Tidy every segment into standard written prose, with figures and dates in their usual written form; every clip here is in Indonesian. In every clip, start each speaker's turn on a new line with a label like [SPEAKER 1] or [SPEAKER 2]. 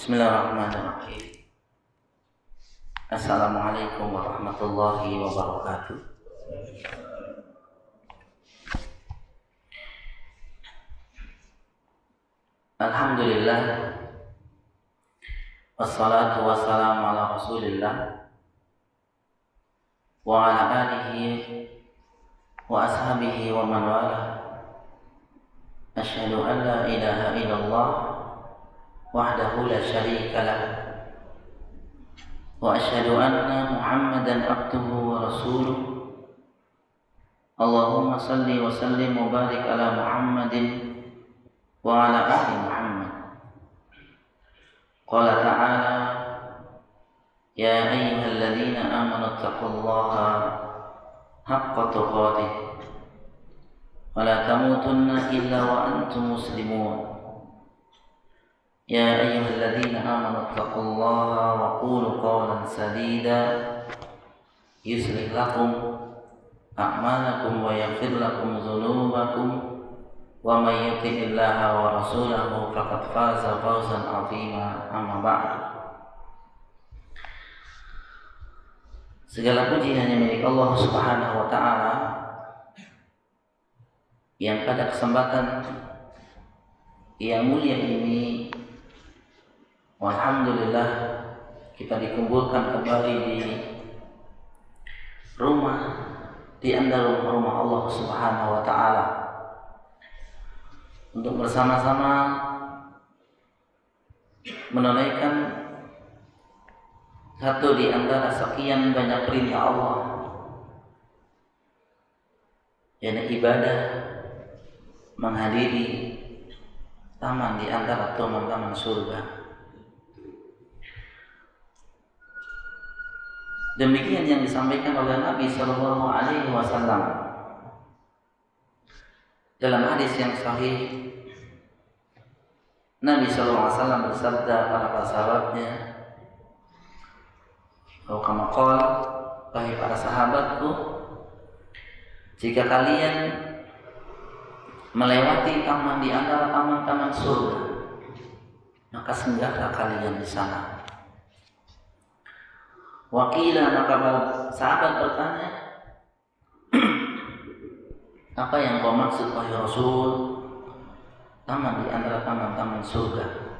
[SPEAKER 1] Bismillahirrahmanirrahim. Assalamualaikum warahmatullahi wabarakatuh. Alhamdulillah, wassalatu wassalamu ala rasulillah wa ala alihi wa ashabihi wa man wala. Asyhadu an la ilaha illallah wahdahu la syarika lah wa asyhadu anna Muhammadan abduhu wa rasuluh. Allahumma salli wa sallim wa barik ala Muhammadin wa ala ali Muhammad. Qala ta'ala, ya ayyuhalladzina amanu taqullaha haqqa tuqatih wa la tamutunna illa wa antum muslimun. Ya ayyuhalladzina amanu taqullaha wa qulu qawlan sadida yuslih lakum a'malakum wa yaghfir lakum dhunubakum wa may yuti'illaha wa rasulahu faqad faza fawzan 'azima. Amma ba'd. Segala puji hanya milik Allah Subhanahu wa taala yang pada kesempatan yang mulia ini, alhamdulillah, kita dikumpulkan kembali di rumah, di antara rumah Allah Subhanahu wa taala untuk bersama-sama menunaikan satu di antara sekian banyak perintah Allah, yaitu ibadah, menghadiri taman di antara taman-taman surga. Demikian yang disampaikan oleh Nabi Sallallahu Alaihi Wasallam dalam hadis yang sahih. Nabi Sallallahu Alaihi Wasallam bersabda pada para sahabatnya, kama qala, wahai para sahabatku, jika kalian melewati taman di antara taman-taman surga, maka singgahlah kalian di sana. Wakilah, maka sahabat bertanya, apa yang kau maksud wahai Rasul, taman di antara taman-taman surga?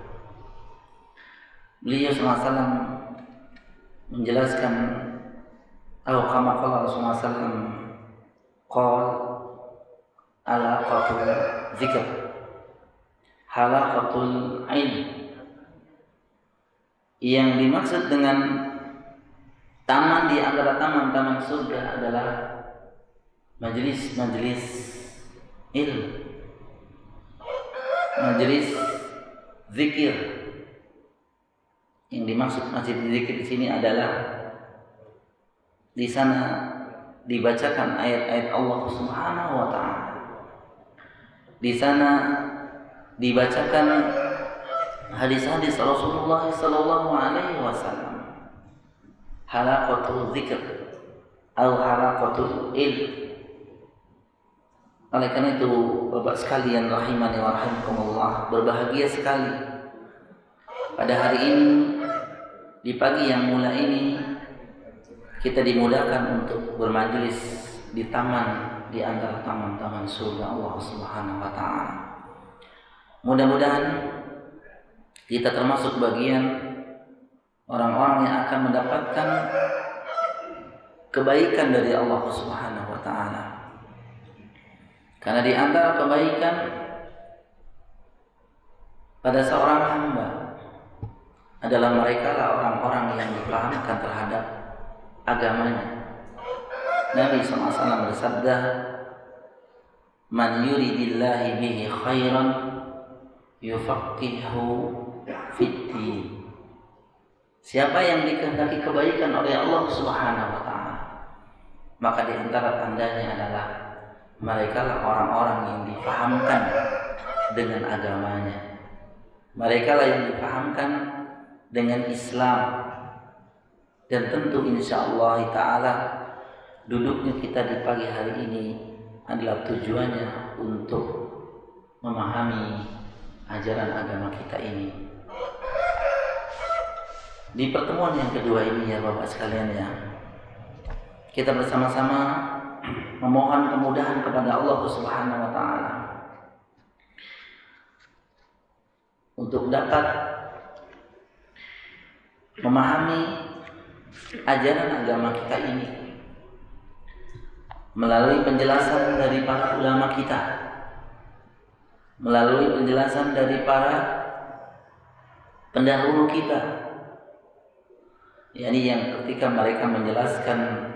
[SPEAKER 1] Beliau SAW menjelaskan, atau kama qala Rasulullah SAW, qala alaqatul zikr halaqatul ilm. Yang dimaksud dengan taman di antara taman-taman surga adalah majelis-majelis ilmu, majelis zikir. Yang dimaksud majelis zikir di sini adalah di sana dibacakan ayat-ayat Allah Subhanahu wa taala. Di sana dibacakan hadis-hadis Rasulullah sallallahu alaihi wasallam. Halaqatul zikr atau halaqatul ilm. Oleh karena itu, Bapak sekalian rahimani wa rahimakumullah, berbahagia sekali pada hari ini, di pagi yang mulia ini, kita dimudahkan untuk bermajlis di taman di antara taman-taman surga Allah Subhanahu wa taala. Mudah-mudahan kita termasuk bagian orang-orang yang akan mendapatkan kebaikan dari Allah Subhanahu wa taala. Karena di antara kebaikan pada seorang hamba adalah mereka lah orang-orang yang dipahamkan terhadap agamanya. Nabi SAW bersabda, man yuridillahi bihi khairan yufaqihu fid-din. Siapa yang dikehendaki kebaikan oleh Allah Subhanahu wa taala, maka di antara tandanya adalah mereka lah orang-orang yang dipahamkan dengan agamanya. Mereka lah yang dipahamkan dengan Islam. Dan tentu insyaallah taala duduknya kita di pagi hari ini adalah tujuannya untuk memahami ajaran agama kita ini. Di pertemuan yang kedua ini ya Bapak sekalian ya, kita bersama-sama memohon kemudahan kepada Allah Subhanahu wa taala untuk dapat memahami ajaran agama kita ini melalui penjelasan dari para ulama kita, melalui penjelasan dari para pendahulu kita, yakni yang ketika mereka menjelaskan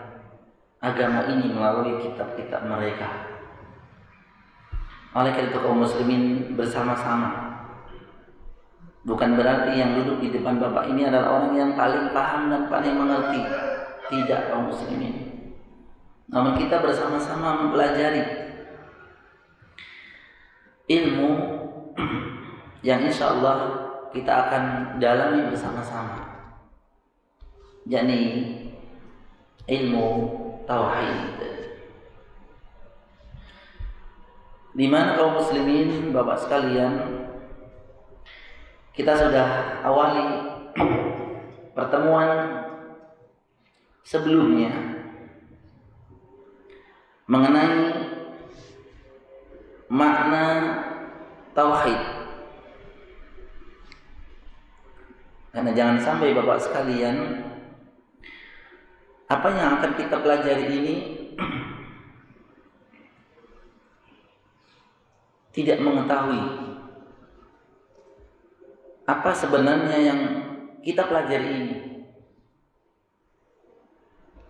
[SPEAKER 1] agama ini melalui kitab-kitab mereka. Oleh karena itu kaum muslimin bersama-sama, bukan berarti yang duduk di depan Bapak ini adalah orang yang paling paham dan paling mengerti. Tidak kaum muslimin. Namun kita bersama-sama mempelajari ilmu yang insya Allah kita akan dalami bersama-sama, yakni ilmu tauhid. Di mana kaum muslimin Bapak sekalian, kita sudah awali pertemuan sebelumnya mengenai makna tauhid. Karena jangan sampai Bapak sekalian, apa yang akan kita pelajari ini tidak mengetahui apa sebenarnya yang kita pelajari ini.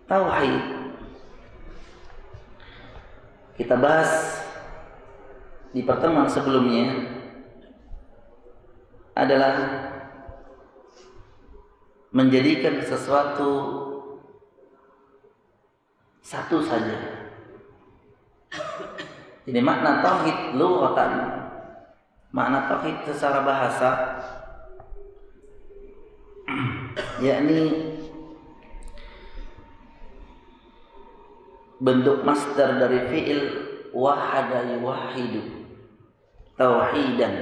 [SPEAKER 1] Tauhid kita bahas di pertemuan sebelumnya adalah menjadikan sesuatu satu saja. Jadi makna tauhid lughatan, makna tauhid secara bahasa yakni bentuk masdar dari fi'il wahada yuwahidu, tauhidan,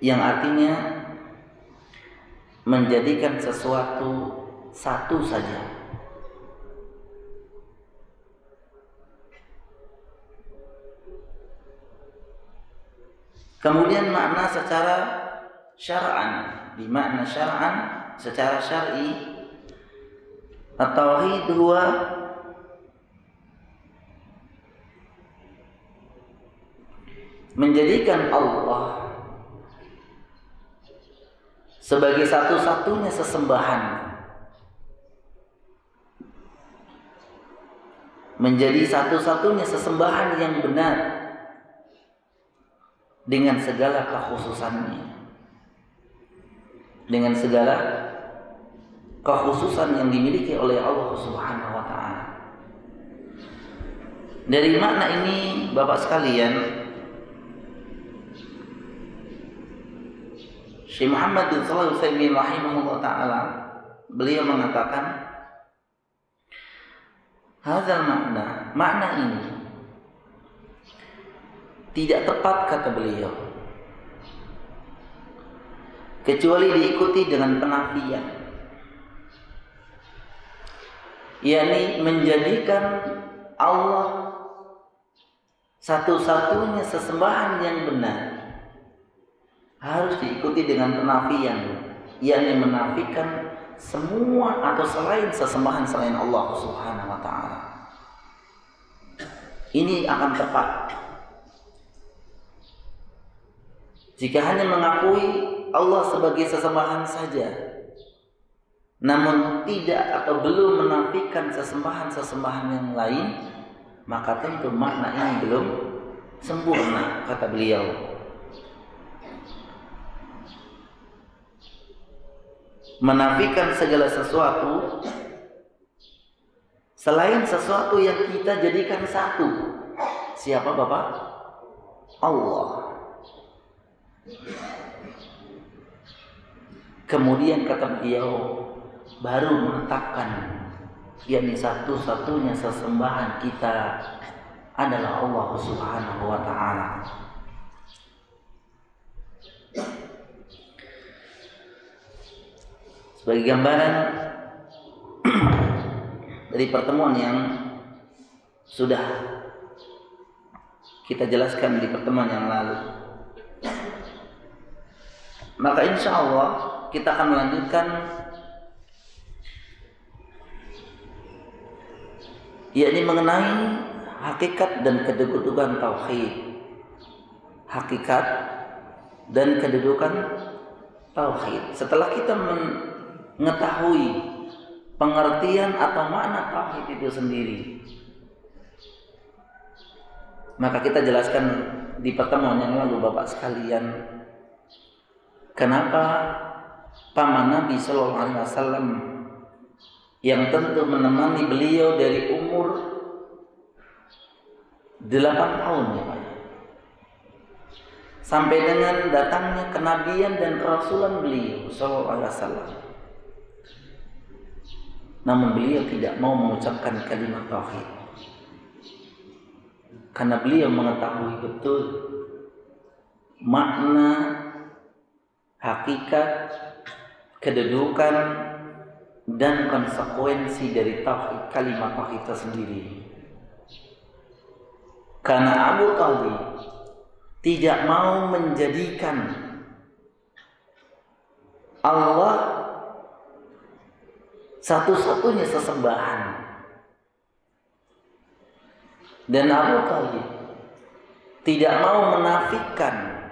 [SPEAKER 1] yang artinya menjadikan sesuatu satu saja. Kemudian makna secara syar'an, di makna syar'an secara syar'i, at-tauhid huwa menjadikan Allah sebagai satu-satunya sesembahan, menjadi satu-satunya sesembahan yang benar dengan segala kekhususannya, dengan segala kekhususan yang dimiliki oleh Allah Subhanahu wa taala. Dari makna ini Bapak sekalian, Syekh Muhammad bin Shalih Al-Utsaimin rahimahullah taala, beliau mengatakan hadzal makna ini tidak tepat, kata beliau, kecuali diikuti dengan penafian, yakni menjadikan Allah satu-satunya sesembahan yang benar harus diikuti dengan penafian, yakni menafikan semua atau selain sesembahan selain Allah Subhanahu wa taala. Ini akan tepat jika hanya mengakui Allah sebagai sesembahan saja, namun tidak atau belum menafikan sesembahan-sesembahan yang lain, maka tentu makna ini belum sempurna, kata beliau. Menafikan segala sesuatu selain sesuatu yang kita jadikan satu. Siapa Bapak? Allah. Kemudian kata beliau baru menetapkan, yakni satu-satunya sesembahan kita adalah Allah Subhanahu wa taala. Sebagai gambaran dari pertemuan yang sudah kita jelaskan di pertemuan yang lalu, maka insya Allah kita akan melanjutkan yakni mengenai hakikat dan kedudukan tauhid. Hakikat dan kedudukan tauhid. Setelah kita mengetahui pengertian atau makna tauhid itu sendiri, maka kita jelaskan di pertemuan yang lalu Bapak sekalian, kenapa paman Nabi Sallallahu Alaihi Wasallam yang tentu menemani beliau dari umur 8 tahun ya Pak, sampai dengan datangnya kenabian dan kerasulan beliau Sallallahu Alaihi Wasallam, namun beliau tidak mau mengucapkan kalimat tauhid karena beliau mengetahui betul makna, hakikat, kedudukan dan konsekuensi dari tauhid, kalimat tauhid itu sendiri. Karena Abu Thalib tidak mau menjadikan Allah satu-satunya sesembahan, dan Abu Thalib tidak mau menafikan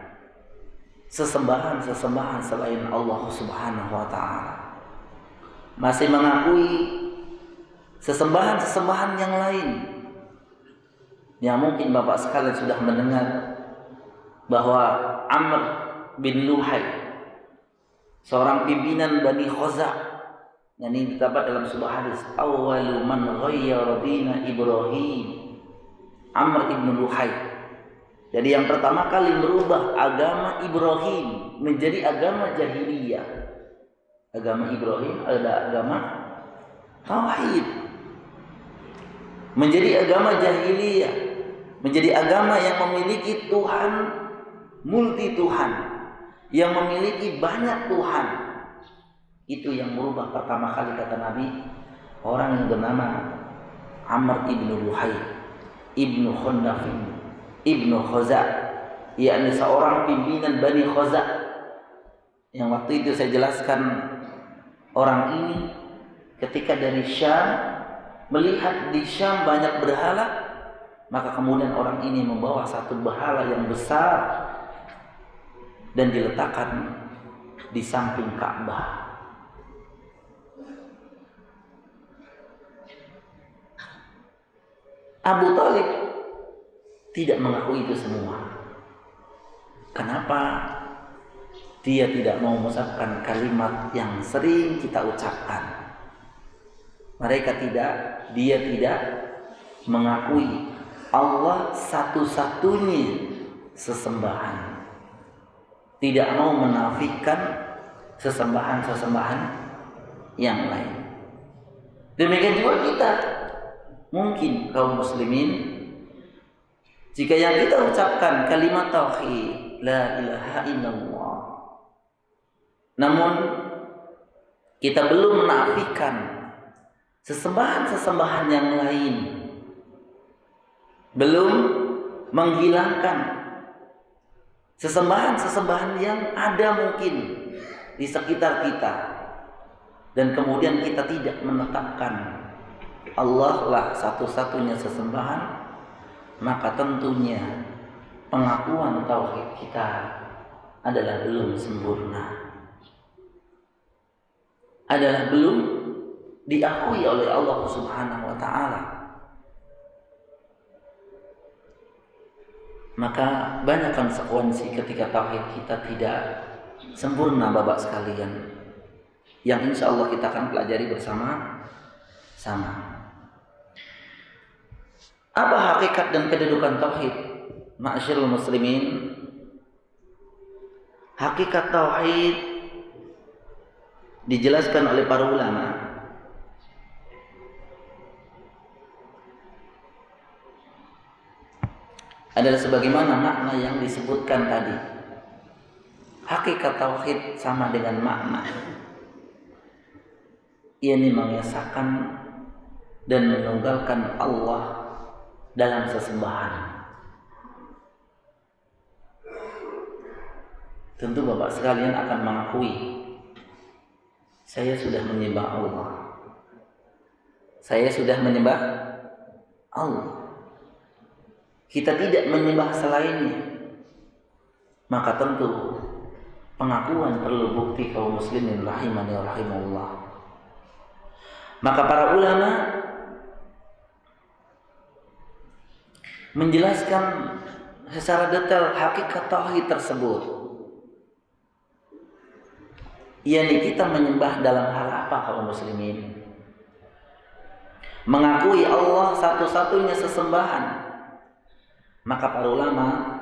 [SPEAKER 1] sesembahan-sesembahan selain Allah Subhanahu wa Ta'ala. Masih mengakui sesembahan-sesembahan yang lain. Ya, mungkin Bapak sekalian sudah mendengar bahwa Amr bin Luhai, seorang pimpinan Bani Khuza'ah, yang ini terdapat dalam sebuah hadis, awwalu man ghayyara dina Ibrahim, Amr ibn Luhai. Jadi yang pertama kali merubah agama Ibrahim menjadi agama jahiliyah. Agama Ibrahim adalah agama tauhid, menjadi agama jahiliyah, menjadi agama yang memiliki Tuhan multi Tuhan, yang memiliki banyak Tuhan. Itu yang merubah pertama kali, kata Nabi, orang yang bernama Amr ibn Luhai ibnu Khundafin ibnu Khuza'ah, yakni seorang pimpinan Bani Khuza'ah, yang waktu itu saya jelaskan. Orang ini ketika dari Syam melihat di Syam banyak berhala, maka kemudian orang ini membawa satu berhala yang besar dan diletakkan di samping Ka'bah. Abu Thalib tidak mengakui itu semua. Kenapa? Dia tidak mau mengucapkan kalimat yang sering kita ucapkan. Dia tidak mengakui Allah satu-satunya sesembahan. Tidak mau menafikan sesembahan-sesembahan yang lain. Demikian juga kita. Mungkin kaum muslimin, jika yang kita ucapkan kalimat tauhid, la ilaha illallah, namun kita belum menafikan sesembahan-sesembahan yang lain, belum menghilangkan sesembahan-sesembahan yang ada mungkin di sekitar kita, dan kemudian kita tidak menetapkan Allah lah satu-satunya sesembahan, maka tentunya pengakuan tauhid kita adalah belum sempurna, adalah belum diakui oleh Allah Subhanahu wa Ta'ala. Maka banyak konsekuensi ketika tauhid kita tidak sempurna, Bapak sekalian, yang insya Allah kita akan pelajari bersama-sama. Apa hakikat dan kedudukan tauhid? Ma'asyiral muslimin, hakikat tauhid dijelaskan oleh para ulama adalah sebagaimana makna yang disebutkan tadi. Hakikat tauhid sama dengan makna. yakni mengesahkan dan menunggalkan Allah dalam sesembahan. Tentu Bapak sekalian akan mengakui, saya sudah menyembah Allah. Saya sudah menyembah Allah. Kita tidak menyembah selainnya. Maka tentu pengakuan perlu bukti kaum muslimin rahimani wa rahimahullah. Maka para ulama menjelaskan secara detail hakikat tauhid tersebut. yakni kita menyembah dalam hal apa kaum muslimin? Mengakui Allah satu-satunya sesembahan. Maka para ulama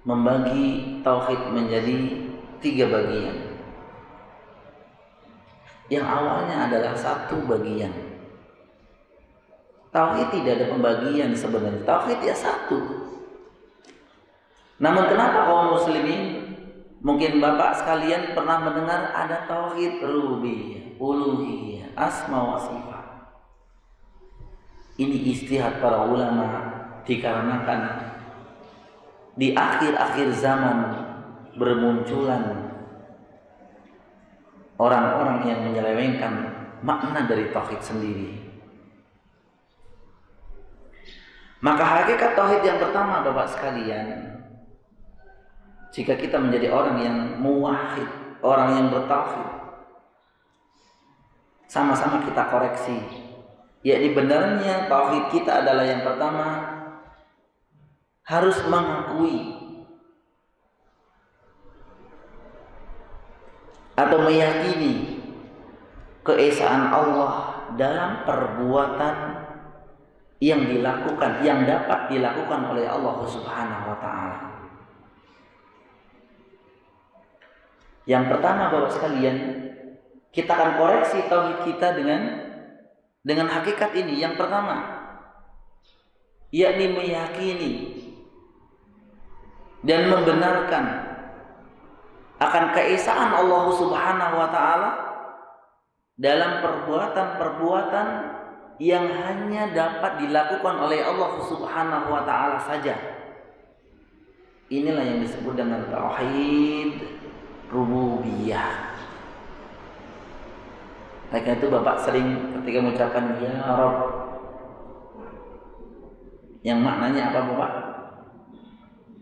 [SPEAKER 1] membagi tauhid menjadi 3 bagian. Yang awalnya adalah 1 bagian. Tauhid tidak ada pembagian sebenarnya. Tauhid ya 1. Namun kenapa kaum muslimin, mungkin Bapak sekalian pernah mendengar ada tauhid rububiyah, uluhiyah, asma wa sifat. Ini ijtihad para ulama dikarenakan di akhir-akhir zaman bermunculan orang-orang yang menyelewengkan makna dari tauhid sendiri. Maka hakikat tauhid yang pertama Bapak sekalian, jika kita menjadi orang yang muwahhid, orang yang bertauhid, sama-sama kita koreksi, yakni benarnya tauhid kita adalah yang pertama harus mengakui atau meyakini keesaan Allah dalam perbuatan yang dilakukan, yang dapat dilakukan oleh Allah Subhanahu wa taala. Yang pertama Bapak sekalian, kita akan koreksi tauhid kita dengan hakikat ini. Yang pertama, yakni meyakini dan membenarkan akan keesaan Allah Subhanahu wa taala dalam perbuatan-perbuatan yang hanya dapat dilakukan oleh Allah Subhanahu wa taala saja. Inilah yang disebut dengan tauhid rububiyah. Oleh itu Bapak sering ketika mengucapkan ya Rabb, yang maknanya apa Bapak?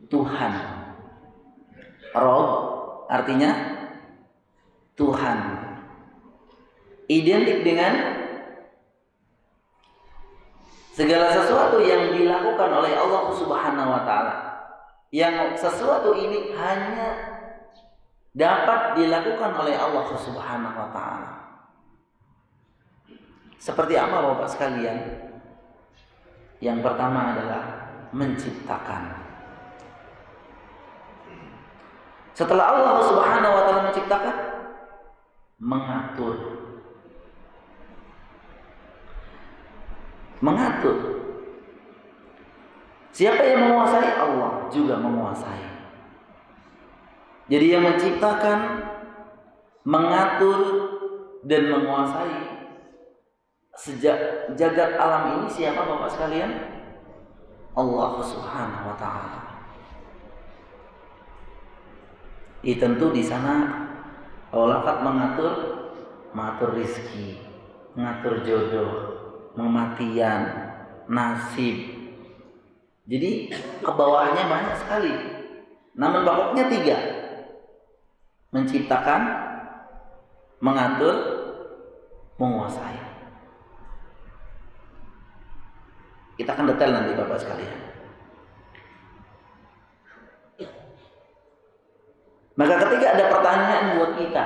[SPEAKER 1] Tuhan. Rabb artinya Tuhan. Identik dengan segala sesuatu yang dilakukan oleh Allah Subhanahu wa taala. Yang sesuatu ini hanya dapat dilakukan oleh Allah Subhanahu wa taala. Seperti apa Bapak sekalian? Yang pertama adalah menciptakan. Setelah Allah Subhanahu wa taala menciptakan, mengatur. Mengatur. Siapa yang menguasai? Allah juga menguasai. Jadi yang menciptakan, mengatur dan menguasai sejak jagat alam ini siapa Bapak sekalian? Allah Subhanahu wa taala. Tentu di sana Allah mengatur rizki, mengatur jodoh, kematian, nasib. Jadi ke bawahnya banyak sekali. Namun pokoknya 3. Menciptakan, mengatur, menguasai. Kita akan detail nanti Bapak sekalian. Maka ketika ada pertanyaan buat kita,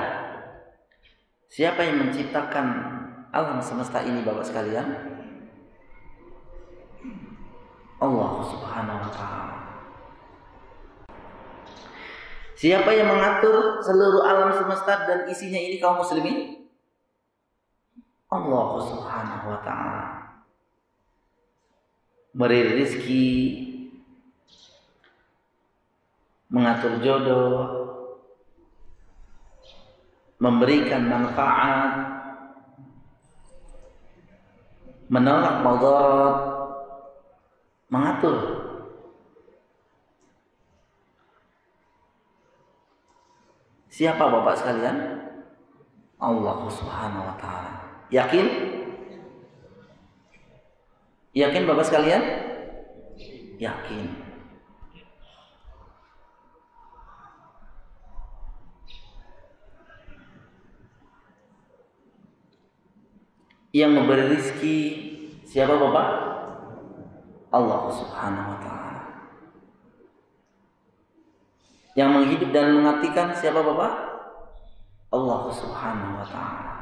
[SPEAKER 1] siapa yang menciptakan alam semesta ini Bapak sekalian? Allah Subhanahu wa taala. Siapa yang mengatur seluruh alam semesta dan isinya ini kaum muslimin? Allah Subhanahu wa taala. Memberi rezeki, mengatur jodoh, memberikan manfaat, menolak mudarat, mengatur. Siapa Bapak sekalian? Allah Subhanahu wa taala. Yakin? Yakin Bapak sekalian? Yakin. Yang memberi rizki siapa Bapak? Allah Subhanahu wa taala. Yang menghidup dan mematikan siapa Bapak? Allah Subhanahu wa taala.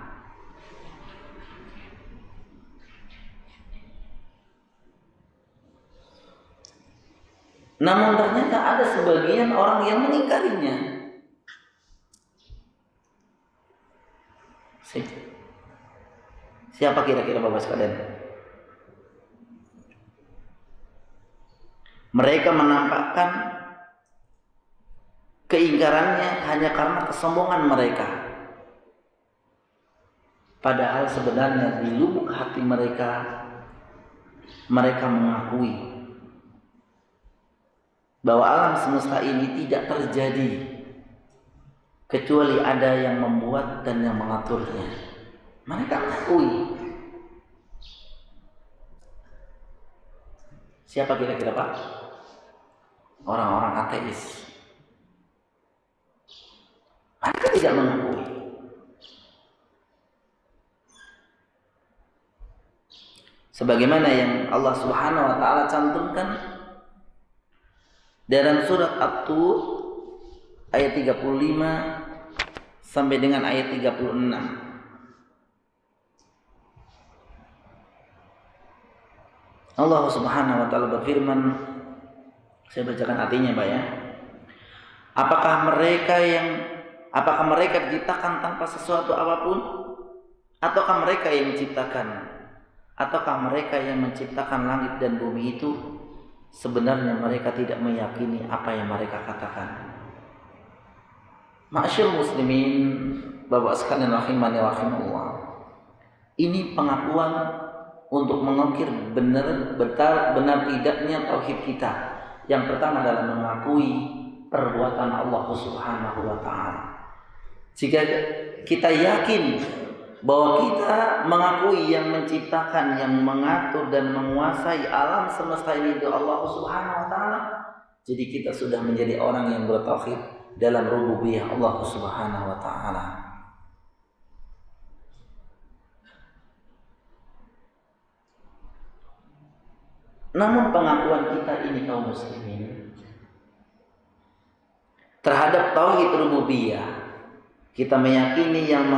[SPEAKER 1] Namun ternyata ada sebagian orang yang mengingkarinya. Siapa kira-kira Bapak sekalian? Mereka menampakkan keingkarannya hanya karena kesombongan mereka. Padahal sebenarnya di lubuk hati mereka mengakui bahwa alam semesta ini tidak terjadi kecuali ada yang membuat dan yang mengaturnya. Mereka mengakui. Siapa kira-kira Pak? Orang-orang ateis. Mereka tidak mengakui. Sebagaimana yang Allah Subhanahu wa taala cantumkan dalam surat At-Tur ayat 35 sampai dengan ayat 36. Allah Subhanahu wa taala berfirman, saya bacakan artinya Pak ya. Apakah mereka diciptakan tanpa sesuatu apapun? Ataukah mereka yang menciptakan? Ataukah mereka yang menciptakan langit dan bumi itu? Sebenarnya mereka tidak meyakini apa yang mereka katakan. Ma'asyiral muslimin, Bapak sekalian rahimani wa rahimakumullah. Ini pengakuan untuk mengukir benar tidaknya tauhid kita. Yang pertama adalah mengakui perbuatan Allah Subhanahu wa taala. Jika kita yakin bahwa kita mengakui yang menciptakan, yang mengatur dan menguasai alam semesta ini itu Allah Subhanahu wa taala, jadi kita sudah menjadi orang yang bertauhid dalam rububiyah Allah Subhanahu wa taala. Namun pengakuan kita ini kaum muslimin terhadap tauhid rububiyah, kita meyakini yang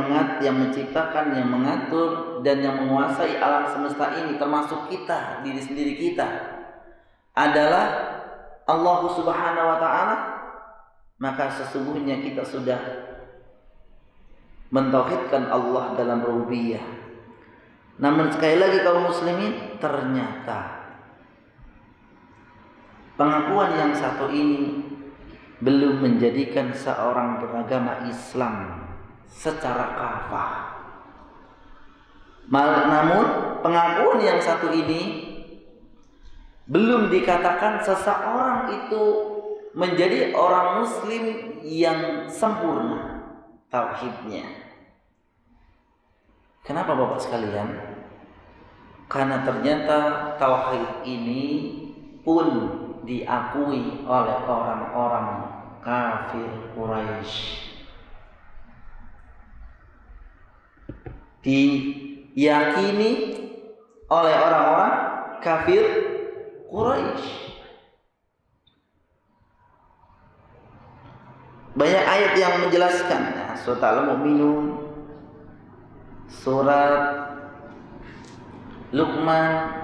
[SPEAKER 1] menciptakan, yang mengatur dan yang menguasai alam semesta ini termasuk kita, diri sendiri kita adalah Allah Subhanahu wa taala, maka sesungguhnya kita sudah mentauhidkan Allah dalam rububiyah. Namun sekali lagi kaum muslimin, ternyata pengakuan yang satu ini belum menjadikan seorang beragama Islam secara kafah. Namun pengakuan yang satu ini belum dikatakan seseorang itu menjadi orang muslim yang sempurna tauhidnya. Kenapa Bapak sekalian? Karena ternyata tauhid ini pun diakui oleh orang-orang kafir Quraisy, diyakini oleh orang-orang kafir Quraisy. Banyak ayat yang menjelaskan. Surat Al-Mu'minun, surat Luqman,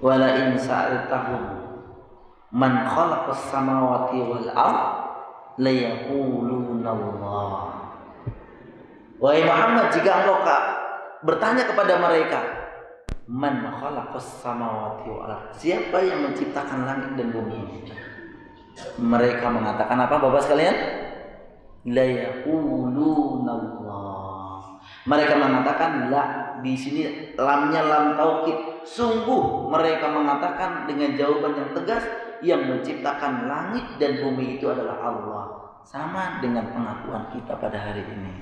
[SPEAKER 1] wala in sa'altahum man khalaqas samawati wal ard la yaquluna Allah. Wahai Muhammad, jika engkau bertanya kepada mereka, man khalaqas samawati wal ard, siapa yang menciptakan langit dan bumi ini? Mereka mengatakan apa Bapak sekalian? La yaquluna Allah. Mereka mengatakan la di sini lamnya lam taukid. Sungguh mereka mengatakan dengan jawaban yang tegas, yang menciptakan langit dan bumi itu adalah Allah. Sama dengan pengakuan kita pada hari ini.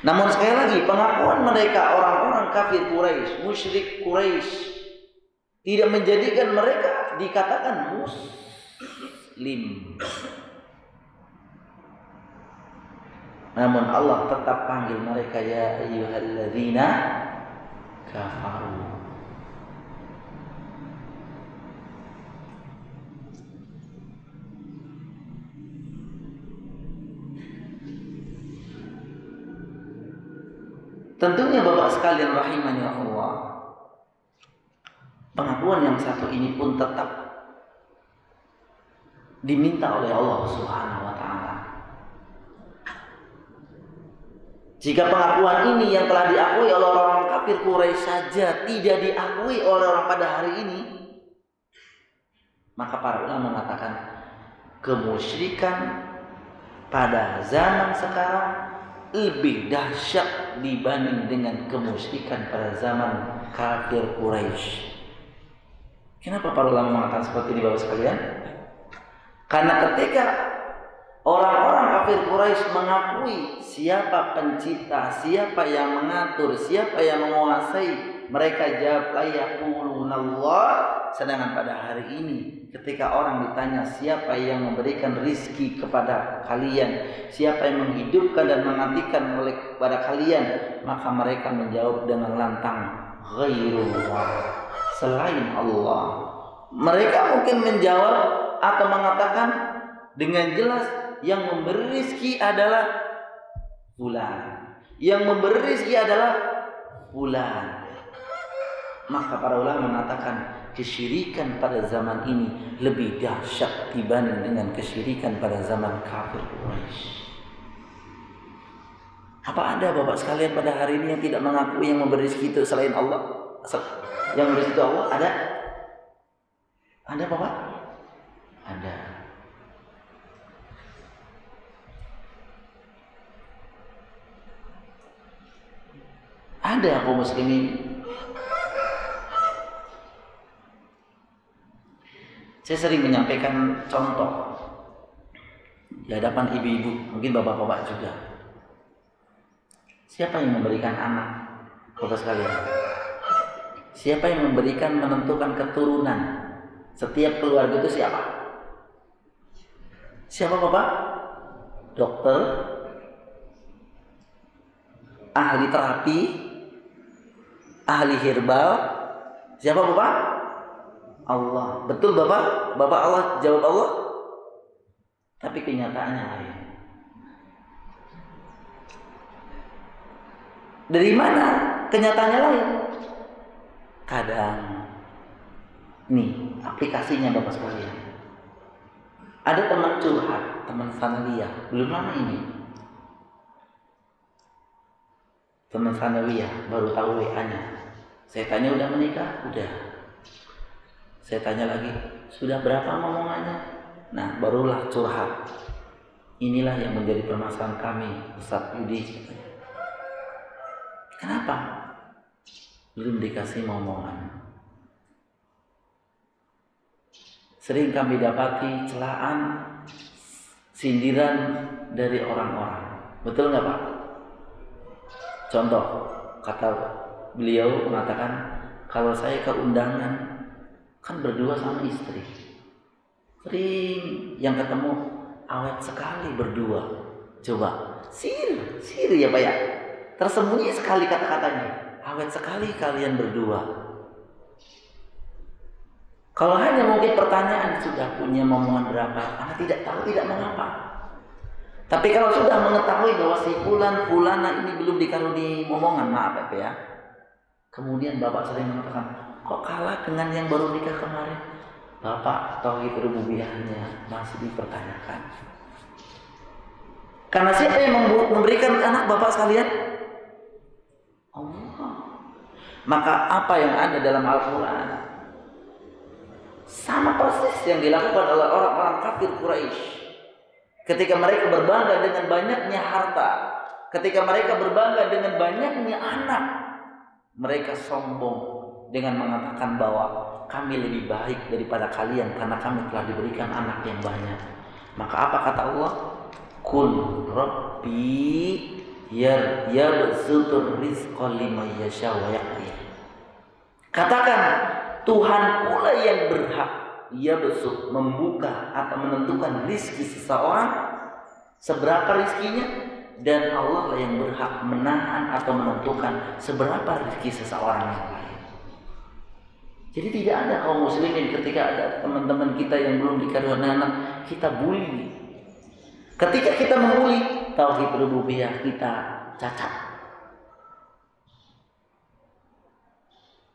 [SPEAKER 1] Namun sekali lagi, pengakuan mereka orang-orang kafir Quraisy, musyrik Quraisy, tidak menjadikan mereka dikatakan muslim. Namun Allah tetap panggil mereka ya ayyuhalladzina kafaru. Tentunya Bapak sekalian rahimani Allah, pengakuan yang satu ini pun tetap diminta oleh Allah Subhanahu wa taala. Jika pengakuan ini yang telah diakui oleh orang kafir Quraisy saja tidak diakui oleh orang pada hari ini, maka para ulama mengatakan kemusyrikan pada zaman sekarang lebih dahsyat dibanding dengan kemusyrikan pada zaman kafir Quraisy. Kenapa para ulama mengatakan seperti ini Bapak sekalian? Karena ketika orang-orang kafir Quraisy mengakui siapa pencipta, siapa yang mengatur, siapa yang menguasai, mereka jawab la yaqulunallah. Sedangkan pada hari ini ketika orang ditanya siapa yang memberikan rizki kepada kalian, siapa yang menghidupkan dan mematikan kepada kalian, maka mereka menjawab dengan lantang ghairullah, selain Allah. Mereka mungkin menjawab atau mengatakan dengan jelas yang memberi rizki adalah fulan, yang memberi rizki adalah fulan. Maka para ulama mengatakan kesyirikan pada zaman ini lebih dahsyat dibanding dengan kesyirikan pada zaman kafir Quraisy. Apa ada Bapak sekalian pada hari ini yang tidak mengakui yang memberi rezeki itu selain Allah? Yang memberi itu Allah ada? Ada Bapak? Ada. Ada kaum muslimin. Saya sering menyampaikan contoh di hadapan ibu-ibu, mungkin bapak-bapak juga. Siapa yang memberikan anak, Bapak sekalian? Siapa yang memberikan menentukan keturunan? Setiap keluarga itu siapa? Siapa Bapak? Dokter, ahli terapi, ahli herbal. Siapa Bapak? Allah. Betul Bapak? Bapak Allah jawab Allah. Tapi kenyataannya lain. Dari mana kenyataannya lain? Kadang nih aplikasinya Bapak sekalian. Ada teman curhat, teman sanawiyah, belum lama ini. Teman sanawiyah baru tahu WA-nya. Saya tanya udah menikah? Udah. Saya tanya lagi, sudah berapa ngomongannya? Nah, barulah curhat. Inilah yang menjadi permasalahan kami, Ustaz Yudi. Kenapa? Belum dikasih ngomongan. Sering kami dapati celaan, sindiran dari orang-orang. Betul nggak Pak? Contoh, kata beliau mengatakan, kalau saya ke undangan, kan berdua sama istri, sering yang ketemu awet sekali berdua. Coba sir ya Pak ya, tersembunyi sekali kata-katanya, awet sekali kalian berdua. Kalau hanya mungkin pertanyaan sudah punya momongan berapa, Anda tidak tahu, tidak mengapa. Tapi kalau sudah mengetahui bahwa si fulana ini belum dikaruniai momongan, maaf ya, kemudian Bapak sering mengatakan, kok kalah dengan yang baru nikah kemarin? Bapak tauhid rububiyahnya masih dipertanyakan. Karena siapa yang memberikan anak Bapak sekalian? Allah. Maka apa yang ada dalam Al-Quran sama persis yang dilakukan oleh orang-orang kafir Quraisy ketika mereka berbangga dengan banyaknya harta, ketika mereka berbangga dengan banyaknya anak, mereka sombong dengan mengatakan bahwa kami lebih baik daripada kalian karena kami telah diberikan anak yang banyak. Maka apa kata Allah? Qul Rabbi yabsutur rizqa liman yasha wa yaqdir. Katakan, Tuhan pula yang berhak yabsut, membuka atau menentukan rizki seseorang seberapa rizkinya, dan Allah lah yang berhak menahan atau menentukan seberapa rizki seseorang yang lain. Jadi tidak ada kaum muslimin ketika ada teman-teman kita yang belum dikaruniai anak, kita bully. Ketika kita membuli, tauhid rububiyah kita cacat.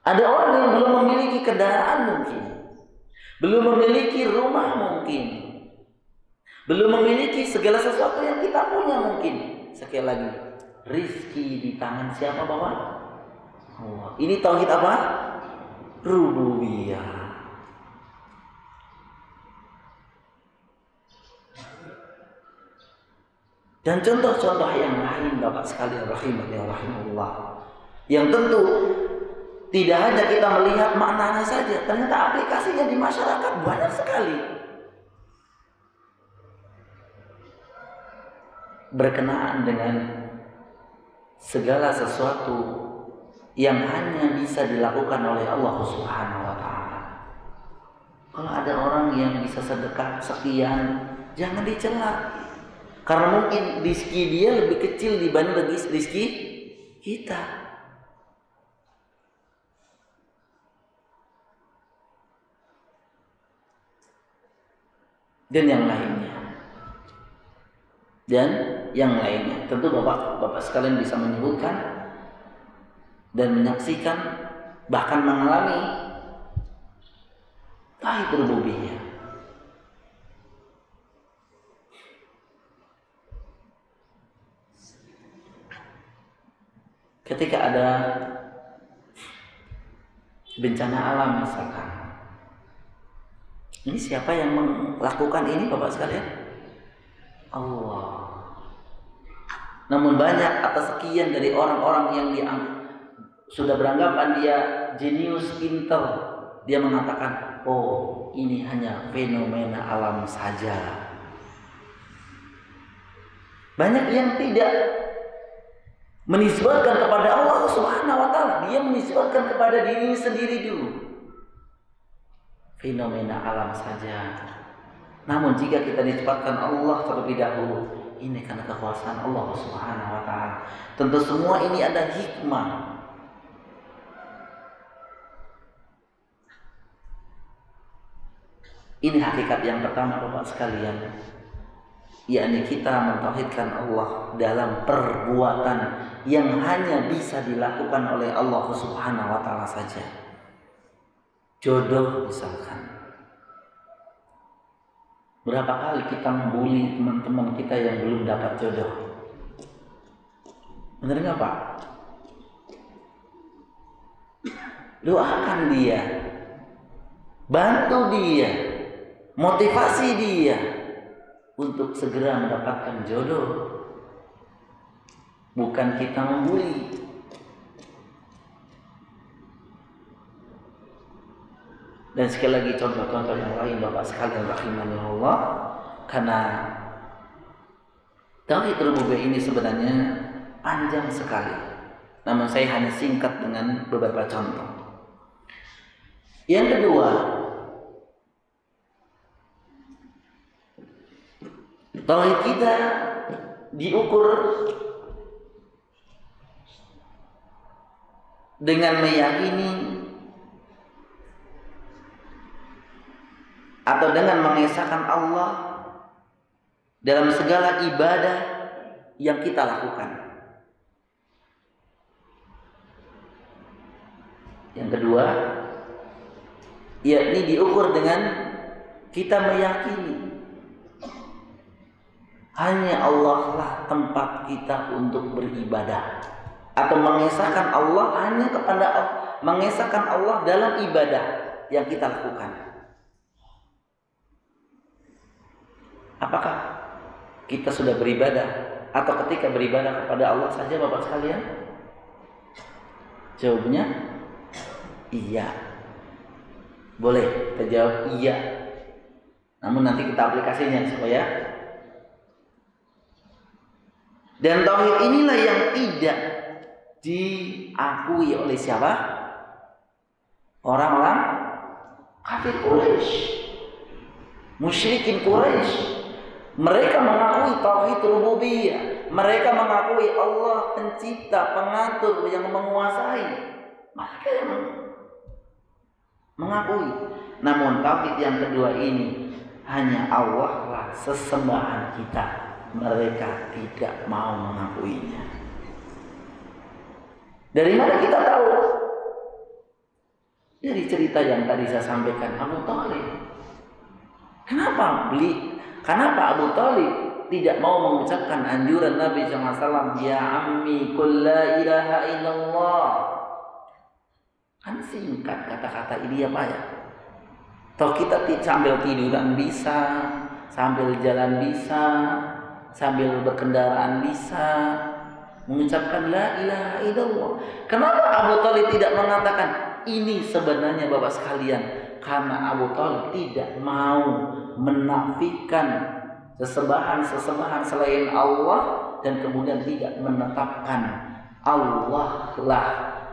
[SPEAKER 1] Ada orang yang belum memiliki kendaraan mungkin, belum memiliki rumah mungkin, belum memiliki segala sesuatu yang kita punya mungkin. Sekali lagi, rizki di tangan siapa Bapak? Allah. Ini tauhid apa? Rububiyah. Dan contoh-contoh yang lain Bapak sekalian rahimani wa rahimahullah, yang tentu tidak hanya kita melihat maknanya saja, ternyata aplikasinya di masyarakat banyak sekali. Berkenaan dengan segala sesuatu yang hanya bisa dilakukan oleh Allah Subhanahu wa taala. Kalau ada orang yang bisa sedekah sekian, jangan dicela. Karena mungkin rezeki dia lebih kecil dibanding rezeki kita. Dan yang lainnya. Tentu Bapak sekalian bisa menyebutkan dan menyaksikan, bahkan mengalami tauhid rububiyah. Ketika ada bencana alam misalkan, ini siapa yang melakukan ini Bapak sekalian? Allah. Namun banyak atas sekian dari orang-orang yang sudah beranggapan dia jenius, pintar, dia mengatakan, oh ini hanya fenomena alam saja. Banyak yang tidak menisbatkan kepada Allah Subhanahu wa taala, dia menisbatkan kepada dirinya sendiri dulu. Fenomena alam saja. Namun jika kita nisbatkan Allah terlebih dahulu, ini karena kekuasaan Allah Subhanahu wa taala. Tentu semua ini ada hikmah. Ini hakikat yang pertama Bapak sekalian, yakni kita mentauhidkan Allah dalam perbuatan yang hanya bisa dilakukan oleh Allah Subhanahu wa taala saja. Jodoh misalkan. Berapa kali kita membuli teman-teman kita yang belum dapat jodoh? Benar nggak Pak? Doakan dia, bantu dia, motivasi dia untuk segera mendapatkan jodoh. Bukan kita membuli. Dan sekali lagi contoh-contoh yang lain Bapak sekalian rahimani Allah, karena tauhid rububiyah ini sebenarnya panjang sekali. Namun saya hanya singkat dengan beberapa contoh. Yang kedua, tauhid kita diukur dengan meyakini atau dengan mengesahkan Allah dalam segala ibadah yang kita lakukan. Yang kedua, yakni diukur dengan kita meyakini hanya Allah lah tempat kita untuk beribadah, atau mengesahkan Allah hanya kepada Allah, mengesahkan Allah dalam ibadah yang kita lakukan. Apakah kita sudah beribadah atau ketika beribadah kepada Allah saja Bapak sekalian? Jawabnya iya. Boleh kita jawab iya. Namun nanti kita aplikasinya supaya. Dan tauhid inilah yang tidak diakui oleh siapa? Orang-orang kafir Quraisy, musyrikin Quraisy. Mereka mengakui tauhid rububiyah. Mereka mengakui Allah pencipta, pengatur, yang menguasai. Mereka yang mengakui. Namun tauhid yang kedua ini hanya Allah lah sesembahan kita. Mereka tidak mau mengakuinya. Dari mana kita tahu? Dari cerita yang tadi saya sampaikan, Abu Thalib. Kenapa Abu Thalib tidak mau mengucapkan anjuran Nabi SAW, ya ammi qul la ilaha illallah? Kan singkat kata-kata ini apa ya? Toh kita sambil tiduran bisa, sambil jalan bisa, sambil berkendaraan bisa mengucapkan la ilaha illallah. Kenapa Abu Thalib tidak mengatakan ini sebenarnya Bapak sekalian? Karena Abu Thalib tidak mau menafikan sesembahan selain Allah dan kemudian tidak menetapkan Allah lah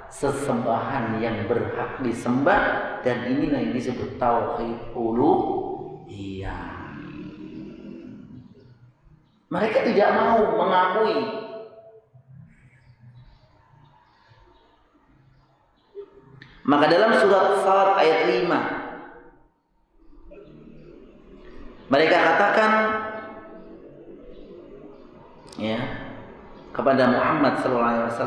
[SPEAKER 1] sesembahan yang berhak disembah, dan inilah yang disebut tauhid uluhiyah. Mereka tidak mau mengakui. Maka dalam surat Sad ayat 5 mereka katakan ya kepada Muhammad SAW,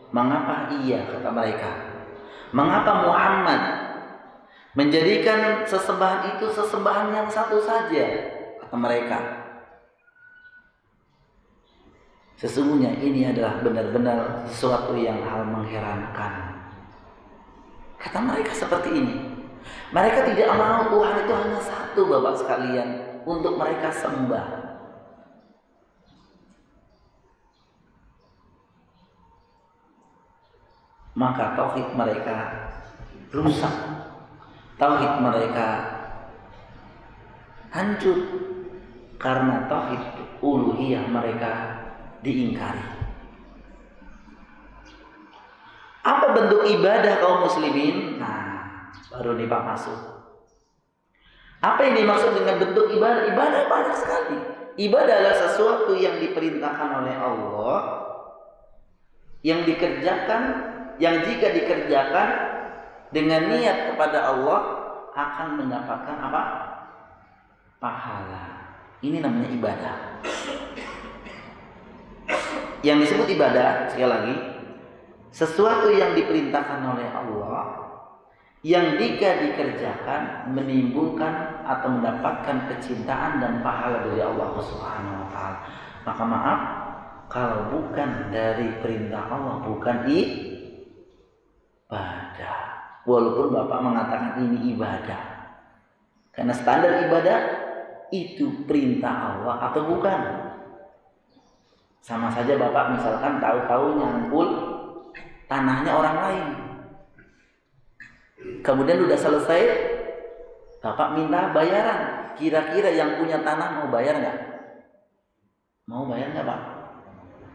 [SPEAKER 1] mengapa iya, kata mereka, mengapa Muhammad menjadikan sesembahan itu sesembahan yang satu saja, kata mereka. Sesungguhnya ini adalah benar-benar sesuatu yang hal mengherankan. Kata mereka seperti ini. Mereka tidak mau Tuhan itu hanya satu Bapak sekalian untuk mereka sembah. Maka tauhid mereka rusak. Tauhid mereka hancur karena tauhid uluhiyah mereka diingkari. Apa bentuk ibadah kaum muslimin? Nah, baru nih Pak masuk. Apa yang dimaksud dengan bentuk ibadah? Ibadah banyak sekali. Ibadah adalah sesuatu yang diperintahkan oleh Allah, yang dikerjakan, yang jika dikerjakan dengan niat kepada Allah akan mendapatkan apa? Pahala. Ini namanya ibadah. Yang disebut ibadah, sekali lagi, sesuatu yang diperintahkan oleh Allah, yang jika dikerjakan menimbulkan atau mendapatkan kecintaan dan pahala dari Allah Subhanahu wa taala. Maka maaf, kalau bukan dari perintah Allah, bukan ibadah. Walaupun Bapak mengatakan ini ibadah. Karena standar ibadah itu perintah Allah atau bukan. Sama saja Bapak misalkan tahu-tahu nyangkul tanahnya orang lain. Kemudian udah selesai, Bapak minta bayaran. Kira-kira yang punya tanah mau bayar nggak? Mau bayar nggak Pak?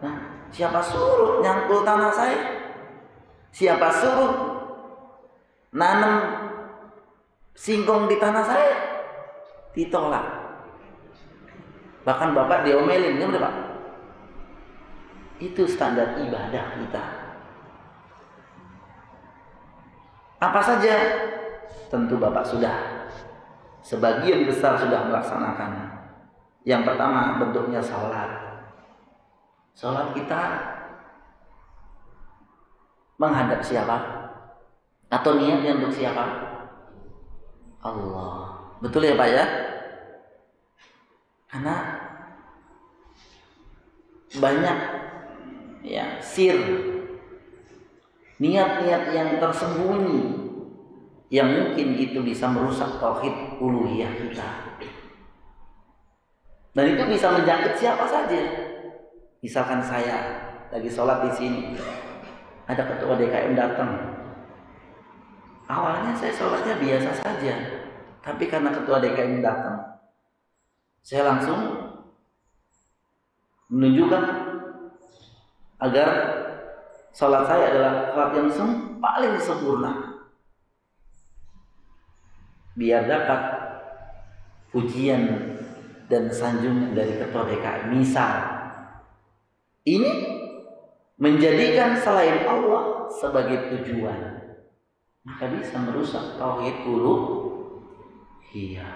[SPEAKER 1] Nah, siapa suruh nyangkul tanah saya? Siapa suruh nanam singkong di tanah saya? Ditolak. Bahkan Bapak diomelin, gimana Pak? Itu standar ibadah kita. Apa saja? Tentu Bapak sudah sebagian besar sudah melaksanakan. Yang pertama bentuknya salat. Salat kita menghadap siapa? Atau niatnya untuk siapa? Allah. Betul ya Pak ya? Karena banyak ya sir, niat-niat yang tersembunyi yang mungkin itu bisa merusak tauhid uluhiyah kita. Dan itu bisa menjangkit siapa saja. Misalkan saya lagi sholat di sini, ada ketua DKM datang. Awalnya saya sholatnya biasa saja, tapi karena ketua DKM datang, saya langsung menunjukkan agar sholat saya adalah sholat yang paling sempurna, biar dapat pujian dan sanjungan dari ketua DKM. Misal ini menjadikan selain Allah sebagai tujuan, maka bisa merusak tauhid uluhiyah.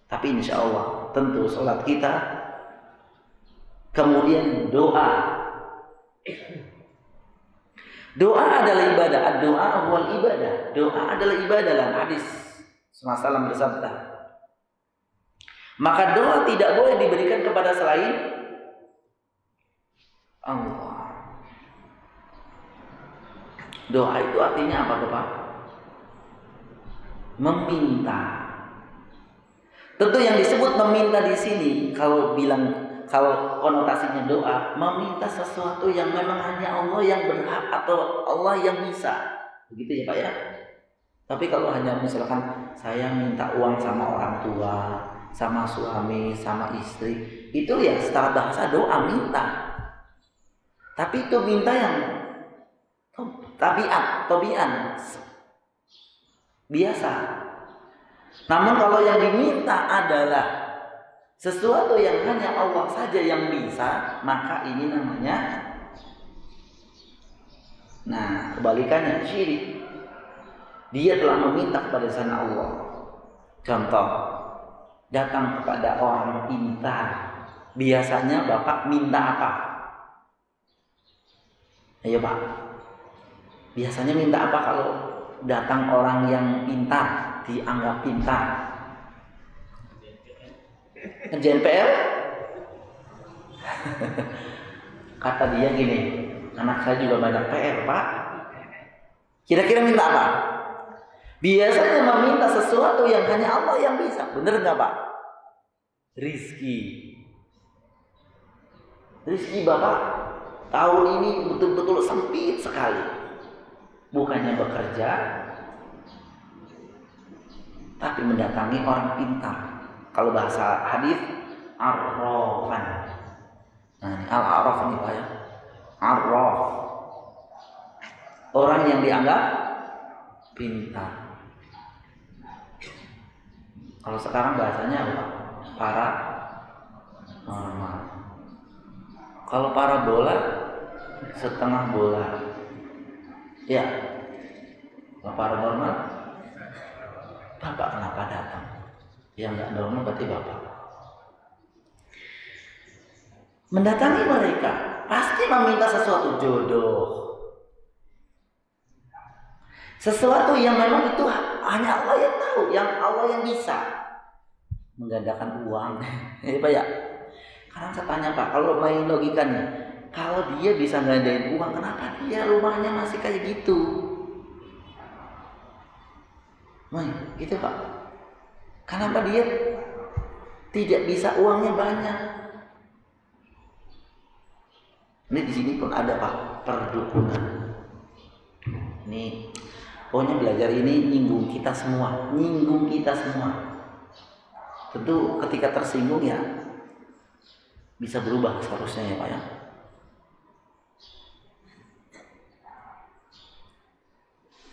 [SPEAKER 1] Tapi insya Allah tentu sholat kita, kemudian doa. Doa adalah ibadah. Doa huwal ibadah. Doa adalah ibadah dalam hadis. Rasulullah bersabda, maka doa tidak boleh diberikan kepada selain Allah. Doa itu artinya apa, Bapak? Meminta. Tentu yang disebut meminta di sini, kalau konotasinya doa, meminta sesuatu yang memang hanya Allah yang berhak atau Allah yang bisa. Begitu ya Pak ya. Tapi kalau hanya misalkan saya minta uang sama orang tua, sama suami, sama istri, itu ya secara bahasa doa minta. Tapi itu minta yang tabian biasa. Namun kalau yang diminta adalah sesuatu yang hanya Allah saja yang bisa, maka ini namanya, nah kebalikannya, syirik. Dia telah meminta kepada selain Allah. Contoh, datang kepada orang pintar. Biasanya Bapak minta apa? Ayo Pak. Biasanya minta apa kalau datang orang yang pintar, dianggap pintar? Ngerjain PR? Kata dia gini, anak saya juga banyak PR Pak. Kira-kira minta apa? Biasanya meminta sesuatu yang hanya Allah yang bisa. Bener nggak Pak? Rizki. Rizki Bapak tahun ini betul-betul sempit sekali. Bukannya bekerja, tapi mendatangi orang pintar. Kalau bahasa hadis, arrafan. Nah, ini al-araf ini Pak ya. Arraf. Orang yang dianggap pintar. Kalau sekarang bahasanya apa? Paranormal. Kalau parabola, setengah bola. Ya. Kalau paranormal, Bapak kenapa datang? Yang nggak normal berarti Bapak. Mendatangi mereka pasti meminta sesuatu, jodoh, sesuatu yang memang itu hanya Allah yang tahu, yang Allah yang bisa menggandakan uang. Ya Pak ya. Karena saya tanya Pak, kalau main logikanya, kalau dia bisa gandain uang, kenapa dia rumahnya masih kayak gitu? Gitu Pak. Kenapa dia tidak bisa uangnya banyak? Ini di sini pun ada Pak, perdukunan. Ini pokoknya belajar ini nyinggung kita semua. Tentu ketika tersinggung ya bisa berubah seharusnya ya Pak ya.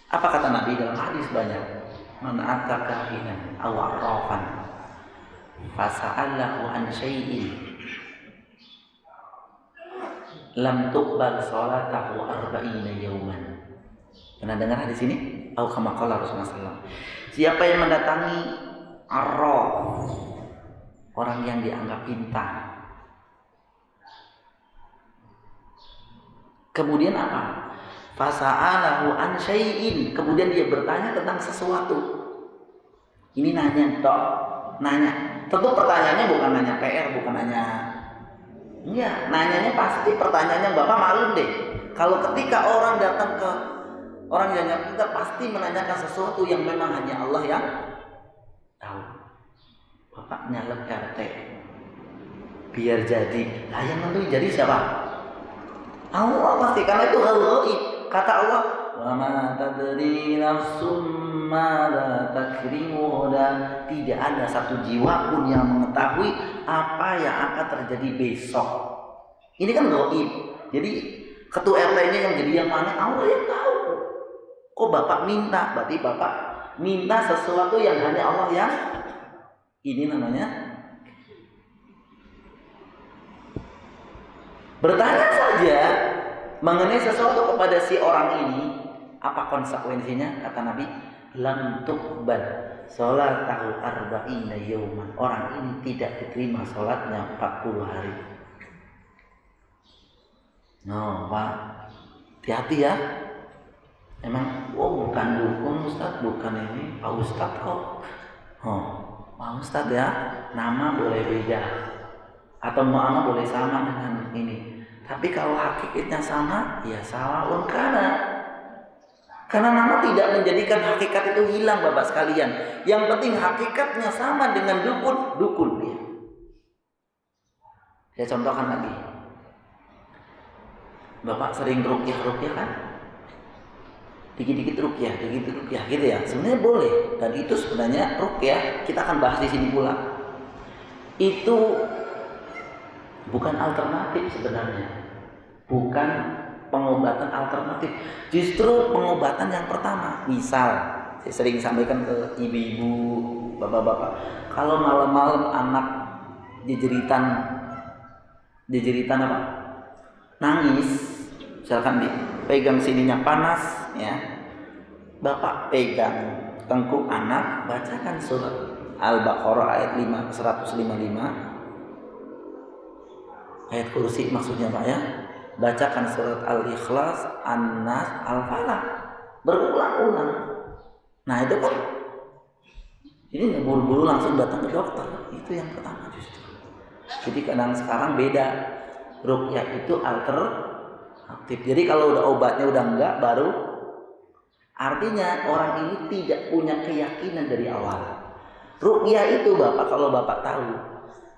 [SPEAKER 1] Apa kata Nabi dalam hadis banyak? Man ataka hinan aw arrafan fasa'alahu an syai'in lam tuqbal salatahu 40 yawman. Pernah dengar hadis ini? Au kama qala Rasulullah SAW. Siapa yang mendatangi arraf, orang yang dianggap pintar, kemudian apa? Fasa'alahu an syai'in, kemudian dia bertanya tentang sesuatu. Ini nanya. Tentu pertanyaannya bukan nanya PR, bukan nanya. Enggak, nanyanya pasti pertanyaannya Bapak maklum deh. Kalau ketika orang datang ke orang yang pintar pasti menanyakan sesuatu yang memang hanya Allah yang tahu. Bapak nyalek RT, biar jadi. Nah, yang nentuin jadi siapa? Allah pasti, karena itu hal gaib. Kata Allah, wa ma tadri nafsum madza takrimu, dan tidak ada satu jiwa pun yang mengetahui apa yang akan terjadi besok. Ini kan gaib. Jadi ketua RT-nya yang jadi yang mana, Allah yang tahu. Kok Bapak minta? Berarti Bapak minta sesuatu yang hanya Allah yang ini namanya bertanya saja mengenai sesuatu kepada si orang ini, apa konsekuensinya? Kata Nabi, lam tuqbal salatahu arba'ina yawman. Orang ini tidak diterima salatnya 40 hari. No, Pak. Hati-hati ya. Emang bukan dukun Ustaz, bukan ini Pak Ustaz kok. Pak Ustaz ya, nama boleh beda atau nama boleh sama dengan ini. Tapi kalau hakikatnya sama, ya salah karena nama tidak menjadikan hakikat itu hilang, Bapak sekalian. Yang penting hakikatnya sama dengan dukun ya. Saya contohkan lagi. Bapak sering ruqyah kan? Dikit-dikit ruqyah gitu ya. Sebenarnya boleh, dan itu sebenarnya ruqyah kita akan bahas di sini pula. Itu bukan alternatif sebenarnya. Bukan pengobatan alternatif. Justru pengobatan yang pertama. Misal, saya sering sampaikan ke ibu-ibu, bapak-bapak, kalau malam-malam anak jejeritan apa? Nangis, misalkan dipegang sininya panas ya. Bapak pegang tengkuk anak, bacakan surat Al-Baqarah ayat 155. Ayat kursi maksudnya Pak ya. Bacakan surat Al-Ikhlas, An-Nas, Al-Falaq berulang-ulang. Nah itu kan, ini nggak buru-buru langsung datang ke dokter. Itu yang pertama justru. Jadi kadang sekarang beda, ruqyah itu alternatif. Jadi kalau udah obatnya udah enggak, baru artinya orang ini tidak punya keyakinan dari awal. Ruqyah itu Bapak, kalau Bapak tahu,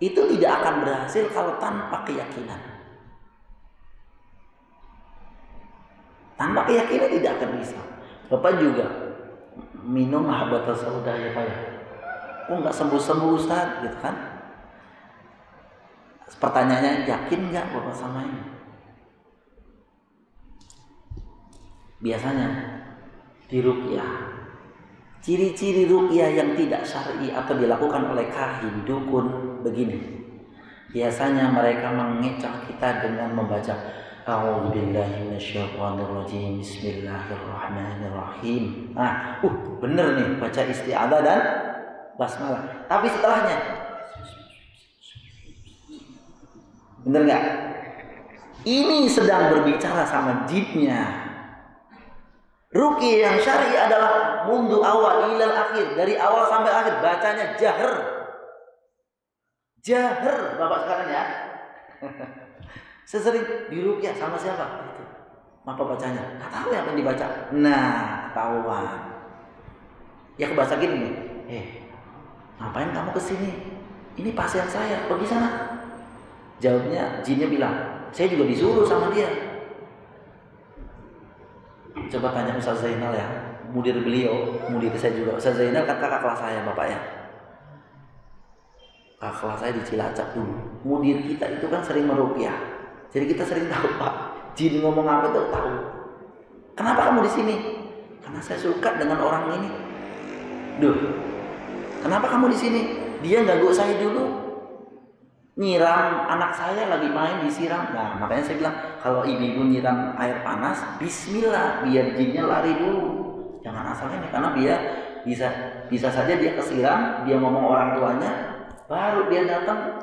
[SPEAKER 1] itu tidak akan berhasil kalau tanpa keyakinan. Tanpa keyakinan tidak akan bisa. Bapak juga minum habatul sauda ya Pak ya. Kok nggak sembuh-sembuh Ustaz gitu kan? Pertanyaannya, yakin nggak Bapak sama ini? Biasanya di ruqyah, ciri-ciri ruqyah yang tidak syar'i atau dilakukan oleh kahin, dukun begini. Biasanya mereka mengecoh kita dengan membaca A'udzubillahi minasyaitonirrajim, Bismillahirrahmanirrahim. Bener nih baca isti'adzah dan basmalah. Tapi setelahnya, bener nggak? Ini sedang berbicara sama jinnya. Ruqyah yang syar'i adalah mundu awal ilal akhir, dari awal sampai akhir bacanya jahar. Jahar Bapak sekarang ya. Saya sering di ruqyah sama siapa? Itu. Apa bacanya? Nggak tahu yang dibaca. Nah, ketahuan. Ya kebaca gini nih. Ngapain kamu kesini? Ini pasien saya, pergi sana. Jawabnya, jinnya bilang, saya juga disuruh sama dia. Coba tanya Ustaz Zainal ya, mudir saya juga. Ustaz Zainal kan kakak kelas saya Bapak ya. Kakak kelas saya di Cilacap dulu. Mudir kita itu kan sering meruqyah. Jadi kita sering tahu Pak, jin ngomong apa itu tahu. Kenapa kamu di sini? Karena saya suka dengan orang ini. Kenapa kamu di sini? Dia ganggu saya dulu. Nyiram anak saya lagi main disiram. Nah makanya saya bilang, kalau ibu-ibu nyiram air panas, bismillah, biar jinnya lari dulu. Jangan asal ini, karena dia bisa saja dia kesiram, dia ngomong orang tuanya, baru dia datang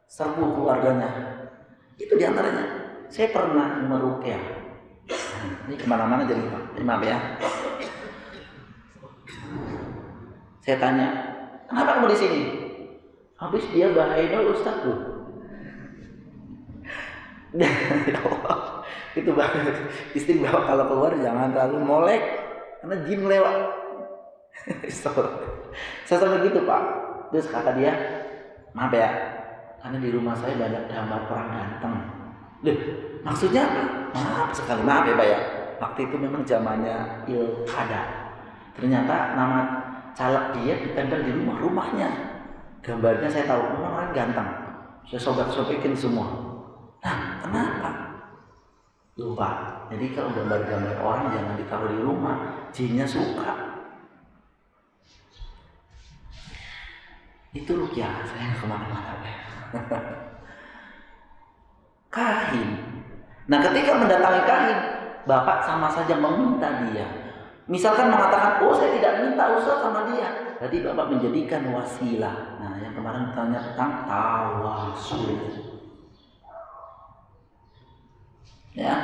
[SPEAKER 1] serbu keluarganya. Itu diantaranya. Saya pernah meruqyah. Ini kemana-mana jadi Pak. Maaf ya. Saya tanya, kenapa kamu di sini? Habis dia bahagia Ustaz tuh. Ya Allah, itu banget. Istri bawa kalau keluar jangan terlalu molek, karena jin lewat. Saya sampai gitu Pak. Terus kata dia, maaf ya, karena di rumah saya banyak gambar orang ganteng. Loh, maksudnya apa? Maaf sekali, maaf ya Pak ya. Waktu itu memang zamannya pilkada. Ternyata nama caleg dia ditempel di rumahnya. Gambarnya saya tahu memang orang ganteng. Saya sobek-sobekin semua. Nah, kenapa? Lupa. Jadi kalau gambar-gambar orang jangan ditaruh di rumah, jinnya suka. Itu rukyah, saya nggak kemana-mana. Kahin. Nah, ketika mendatangi kahin, bapak sama saja meminta dia. Misalkan mengatakan, oh saya tidak minta Ustaz sama dia, berarti bapak menjadikan wasilah. Nah, yang kemarin tanya tentang tawasul. Ya,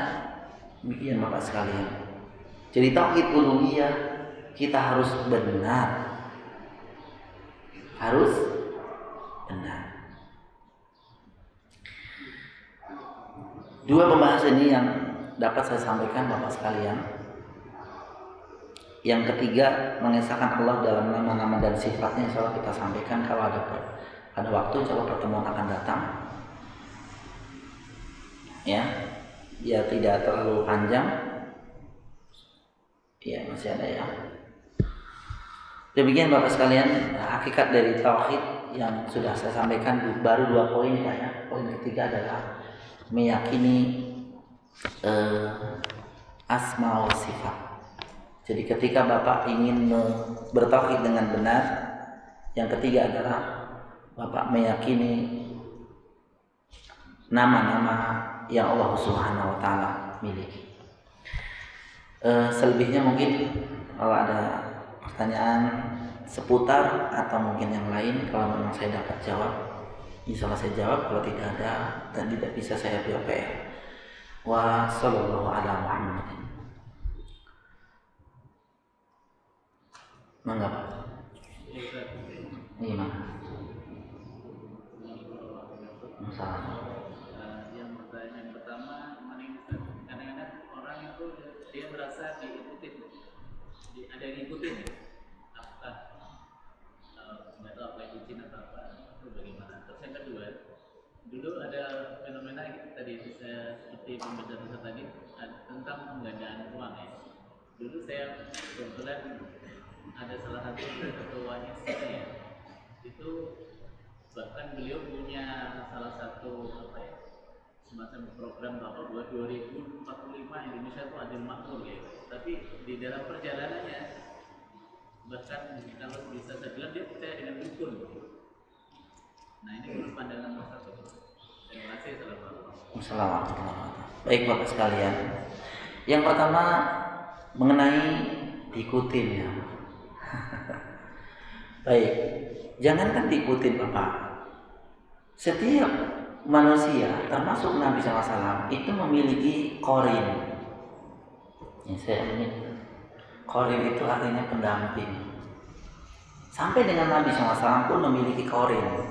[SPEAKER 1] demikian bapak sekalian. Jadi tauhid uluhiyah kita harus benar. Harus benar. Dua pembahasan ini yang dapat saya sampaikan bapak sekalian. Yang ketiga, mengesahkan Allah dalam nama-nama dan sifatnya, insya Allah kita sampaikan kalau ada waktu, insya Allah pertemuan akan datang. Ya tidak terlalu panjang. Ya masih ada ya. Demikian bapak sekalian, hakikat dari tauhid yang sudah saya sampaikan baru 2 poin ya. Poin ketiga adalah meyakini asma wa sifat. Jadi ketika bapak ingin bertauhid dengan benar, yang ketiga adalah bapak meyakini nama-nama yang Allah Subhanahu wa taala miliki. Selebihnya mungkin kalau ada pertanyaan seputar atau mungkin yang lain, kalau memang saya dapat jawab, insya Allah saya jawab. Kalau tidak ada dan tidak bisa saya jawab. Wa sallallahu ala Muhammadin. Mangga Pak. Ini mana? Masalah.
[SPEAKER 2] Yang pertama, kadang-kadang orang itu dia merasa diikutin, ada yang ngikutin. Apakah nggak tahu apa itu jin atau apa, itu bagaimana? Terus yang kedua, dulu ada fenomena tadi saya seperti pembahasan tadi tentang penggandaan uang ya. Dulu saya kebetulan ada salah satu ketuanya saya itu, bahkan beliau punya salah satu semacam program bahwa 2045 Indonesia itu adil makmur ya. Tapi di dalam perjalanannya bahkan kalau bisa saya bilang dia percaya dengan dukun. Nah ini menurut pandangan Mas Satu. Terima kasih.
[SPEAKER 1] Assalamualaikum. Baik bapak sekalian. Yang pertama mengenai diikutin ya. Baik, jangankan diikutin bapak. Setiap manusia termasuk Nabi SAW itu memiliki qarin. Ya, saya ini qarin itu artinya pendamping. Sampai dengan Nabi SAW pun memiliki qarin,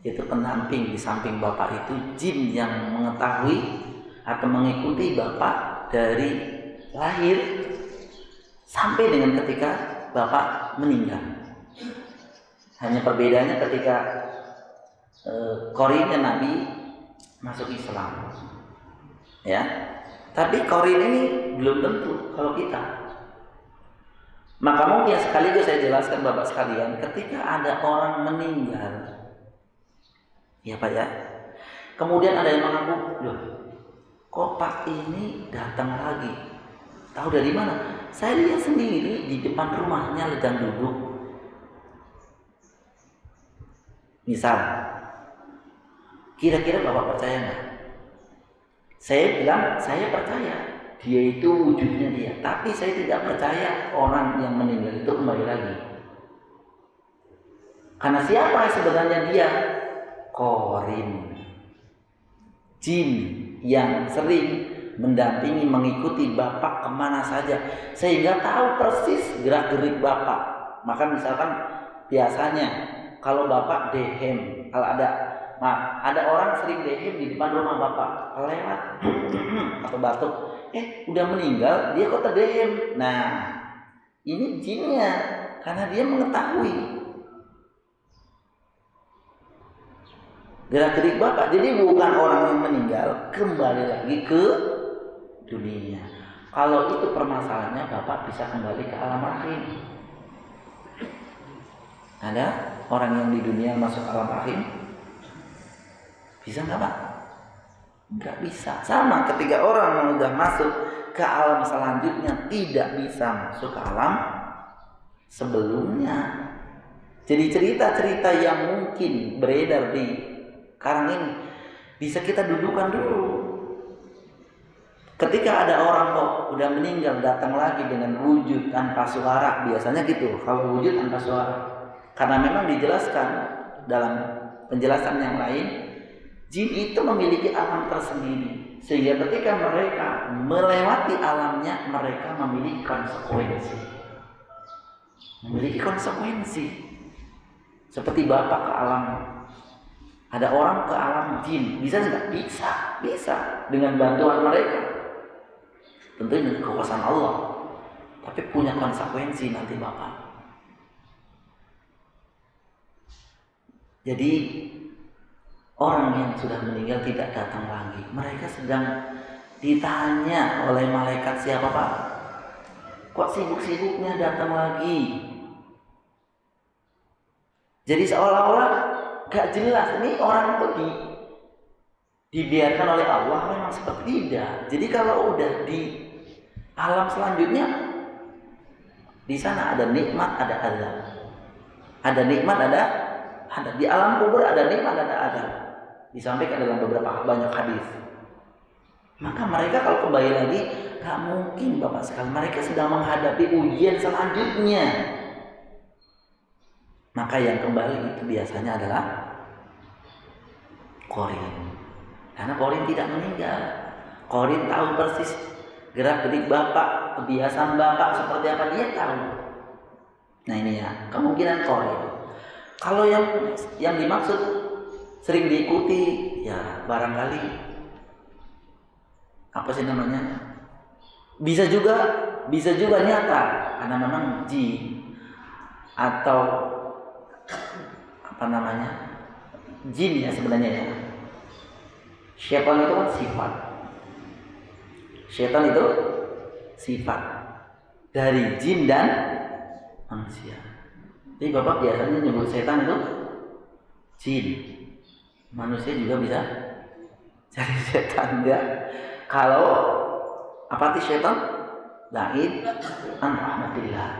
[SPEAKER 1] yaitu pendamping. Di samping bapak itu jin yang mengetahui atau mengikuti bapak dari lahir sampai dengan ketika bapak meninggal. Hanya perbedaannya ketika qarinnya Nabi masuk Islam, ya. Tapi qarin ini belum tentu kalau kita. Maka mungkin sekaligus saya jelaskan bapak sekalian, ketika ada orang meninggal, ya Pak ya, kemudian ada yang mengaku, loh, kok Pak ini datang lagi? Tahu dari mana? Saya lihat sendiri di depan rumahnya sedang duduk. Misal, kira-kira bapak percaya nggak? Saya bilang saya percaya, dia itu wujudnya dia. Tapi saya tidak percaya orang yang meninggal itu kembali lagi. Karena siapa sebenarnya dia? Qarin, jin yang sering mendampingi, mengikuti bapak kemana saja, sehingga tahu persis gerak-gerik bapak. Maka misalkan biasanya kalau bapak dehem, kalau ada orang sering dehem di depan rumah bapak, lewat atau batuk, udah meninggal, dia kok terdehem. Nah, ini jinnya, karena dia mengetahui. gerak-gerik bapak. Jadi bukan orang yang meninggal kembali lagi ke dunia. Kalau itu permasalahannya, bapak bisa kembali ke alam rahim. Ada orang yang di dunia masuk alam rahim? Bisa nggak pak? Nggak bisa. Sama ketika orang yang sudah masuk ke alam selanjutnya tidak bisa masuk ke alam sebelumnya. Jadi cerita-cerita yang mungkin beredar di karang ini bisa kita dudukan dulu. Ketika ada orang kok udah meninggal datang lagi dengan wujud tanpa suara, biasanya gitu. Kalau wujud tanpa suara, karena memang dijelaskan dalam penjelasan yang lain, jin itu memiliki alam tersendiri, sehingga ketika mereka melewati alamnya, mereka memiliki konsekuensi. Seperti bapak ke alam, ada orang ke alam jin, bisa nggak? Bisa dengan bantuan mereka, tentunya dengan kekuasaan Allah, tapi punya konsekuensi nanti bapak. Jadi orang yang sudah meninggal tidak datang lagi. Mereka sedang ditanya oleh malaikat, siapa pak? Kok sibuk-sibuknya datang lagi? Jadi seolah-olah gak jelas ini orang itu dibiarkan oleh Allah memang seperti tidak. Jadi kalau udah di alam selanjutnya, di sana ada nikmat, ada azab. Ada nikmat, ada di alam kubur ada nikmat, ada azab. Disampaikan dalam beberapa banyak hadis. Maka mereka kalau kembali lagi, gak mungkin bapak sekali. Mereka sedang menghadapi ujian selanjutnya. Maka yang kembali itu biasanya adalah Qorin. Karena Qorin tidak meninggal. Qorin tahu persis gerak-gerik bapak, kebiasaan bapak seperti apa, dia tahu. Nah ini ya, kemungkinan Qorin. Kalau yang dimaksud sering diikuti, ya barangkali apa sih namanya? Bisa juga nyata, karena memang jin atau apa namanya, jin ya sebenarnya ya. Syaitan itu kan sifat dari jin dan manusia. Jadi bapak biasanya nyebut setan itu jin, manusia juga bisa jadi setan ya. Kalau apa arti setan? Ba'id an rahmatillah,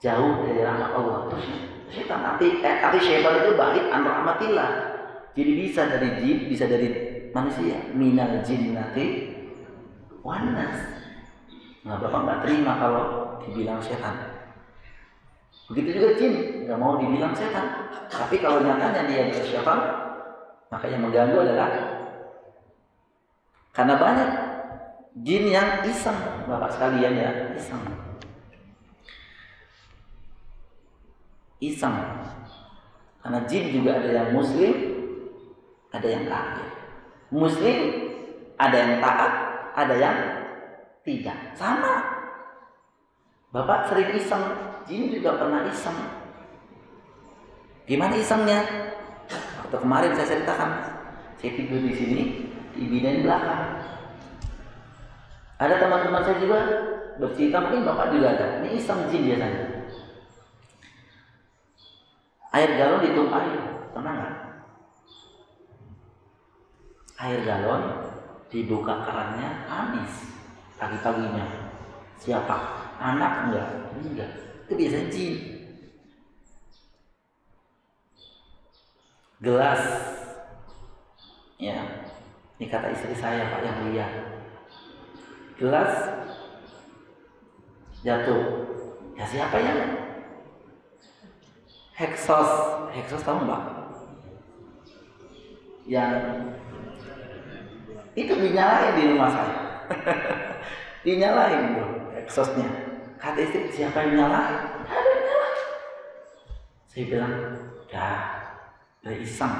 [SPEAKER 1] jauh dari rahmat Allah. Terus setan arti setan itu ba'id an rahmatillah. Jadi bisa dari jin, bisa dari manusia. Minal jinnati wan nas. Nah, bapak nggak terima kalau dibilang setan. Begitu juga jin, nggak mau dibilang setan. Tapi kalau nyatanya dia setan, maka yang mengganggu adalah, karena banyak jin yang iseng, bapak sekalian ya, iseng. Karena jin juga ada yang muslim, ada yang kafir. Muslim ada yang taat, ada yang tidak. Sama. Bapak sering iseng, jin juga pernah iseng. Gimana isengnya? Waktu kemarin saya ceritakan, saya tidur di sini, dibinain belakang. Ada teman-teman saya juga bercerita, mungkin bapak juga ada. Ini iseng jin biasanya. Air galon ditumpahin, pernah nggak? Air galon dibuka kerannya, habis pagi-paginya. Siapa? Anak enggak. Itu biasanya jin. Gelas, ya, ini kata istri saya pak yang lihat. Gelas jatuh, ya siapa ya? Heksos tahu nggak? Yang itu dinyalain di rumah saya. Dinyalain bro, heksosnya. Kata istri, siapa yang nyalain? Ada yang nyalain. Saya bilang, udah iseng.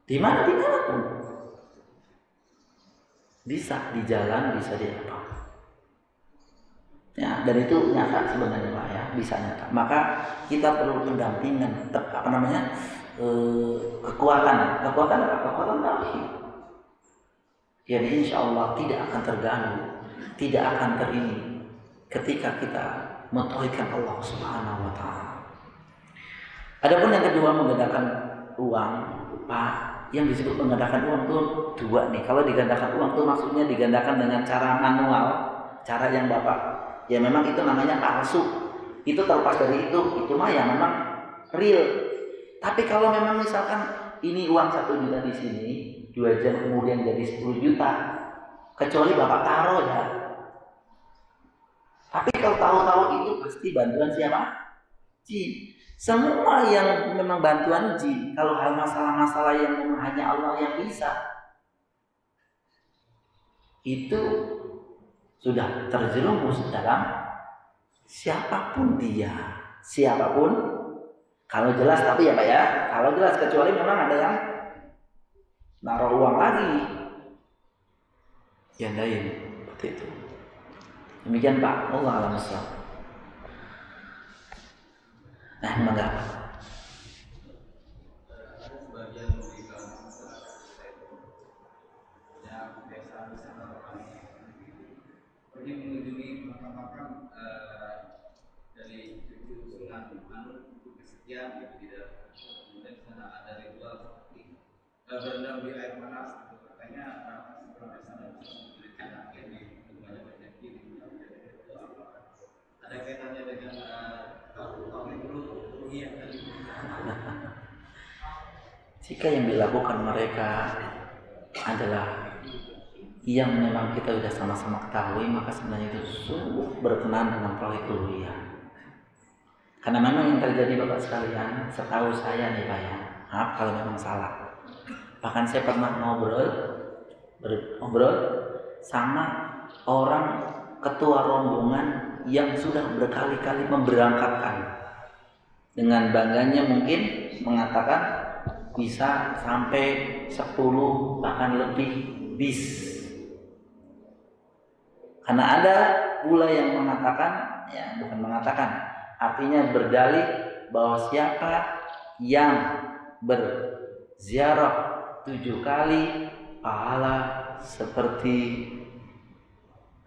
[SPEAKER 1] Di mana dinyalakan? Bisa di jalan, bisa di apa? Ya, dan itu nyata sebenarnya pak ya, bisa nyata. Maka kita perlu pendampingan, kekuatan apa? Kekuatan tauhid. Jadi insya Allah tidak akan terganggu, tidak akan terini ketika kita mentauhidkan Allah Subhanahu wa taala. Adapun yang kedua, menggandakan uang, Pak. Yang disebut menggandakan uang itu dua nih. Kalau digandakan uang itu maksudnya digandakan dengan cara manual, cara yang Bapak, ya memang itu namanya palsu. Itu terlepas dari itu mah ya memang real. Tapi kalau memang misalkan ini uang 1 juta di sini, 2 jam kemudian jadi 10 juta, kecuali Bapak taruh ya. Tapi kalau tahu-tahu itu pasti bantuan siapa? Jin. Semua yang memang bantuan jin, kalau hal masalah-masalah yang memang hanya Allah yang bisa, itu sudah terjerumus dalam siapapun dia, siapapun. Kalau jelas, tapi ya Pak ya, kalau jelas, kecuali memang ada yang naruh uang lagi, yandain seperti itu. Demikian Pak, Allah a'lam bishawab. Nah, maka
[SPEAKER 3] ada sebagian memberikan yang biasa orang pergi mengunjungi makam-makam dari cucu sunan manut untuk kesekian gitu, tidak kemudian di sana ada ritual seperti berendam di air panas gitu. Katanya setelah di sana bisa memberikan akhirnya banyak penyakit itu apa? Ada kaitannya dengan
[SPEAKER 1] jika yang dilakukan mereka adalah yang memang kita sudah sama-sama ketahui, maka sebenarnya itu sungguh berkenaan dengan tauhid uluhiyah. Karena memang yang terjadi Bapak sekalian, setahu saya nih Pak ya, maaf kalau memang salah. Bahkan saya pernah ngobrol sama orang ketua rombongan yang sudah berkali-kali memberangkatkan. Dengan bangganya mungkin mengatakan bisa sampai 10 bahkan lebih bis. Karena ada pula yang mengatakan, ya bukan mengatakan, artinya berdalih bahwa siapa yang berziarah 7 kali pahala seperti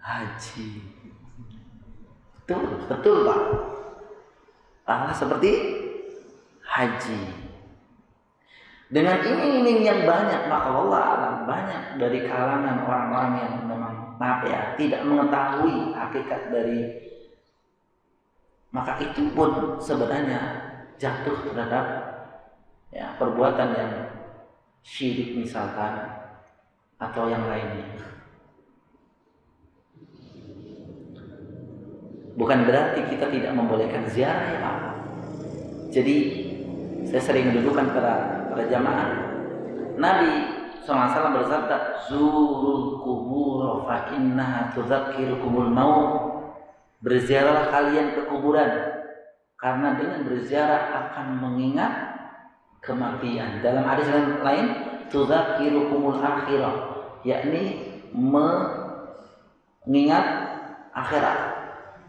[SPEAKER 1] haji. Betul Pak. Pahala seperti haji. Dengan iming-iming yang banyak, maka Allah alam banyak dari kalangan orang-orang yang memang maaf ya tidak mengetahui hakikat dari, maka itu pun sebenarnya jatuh terhadap ya perbuatan yang syirik misalkan atau yang lainnya. Bukan berarti kita tidak membolehkan ziarah ya Pak. Jadi saya sering mendudukan para jamaah. Nabi SAW bersabda, "Zurul kubur fa innaha tudzakirukumul maut." Berziarahlah kalian ke kuburan, karena dengan berziarah akan mengingat kematian. Dalam hadis lain, tudzakirukumul akhirah, yakni mengingat akhirat.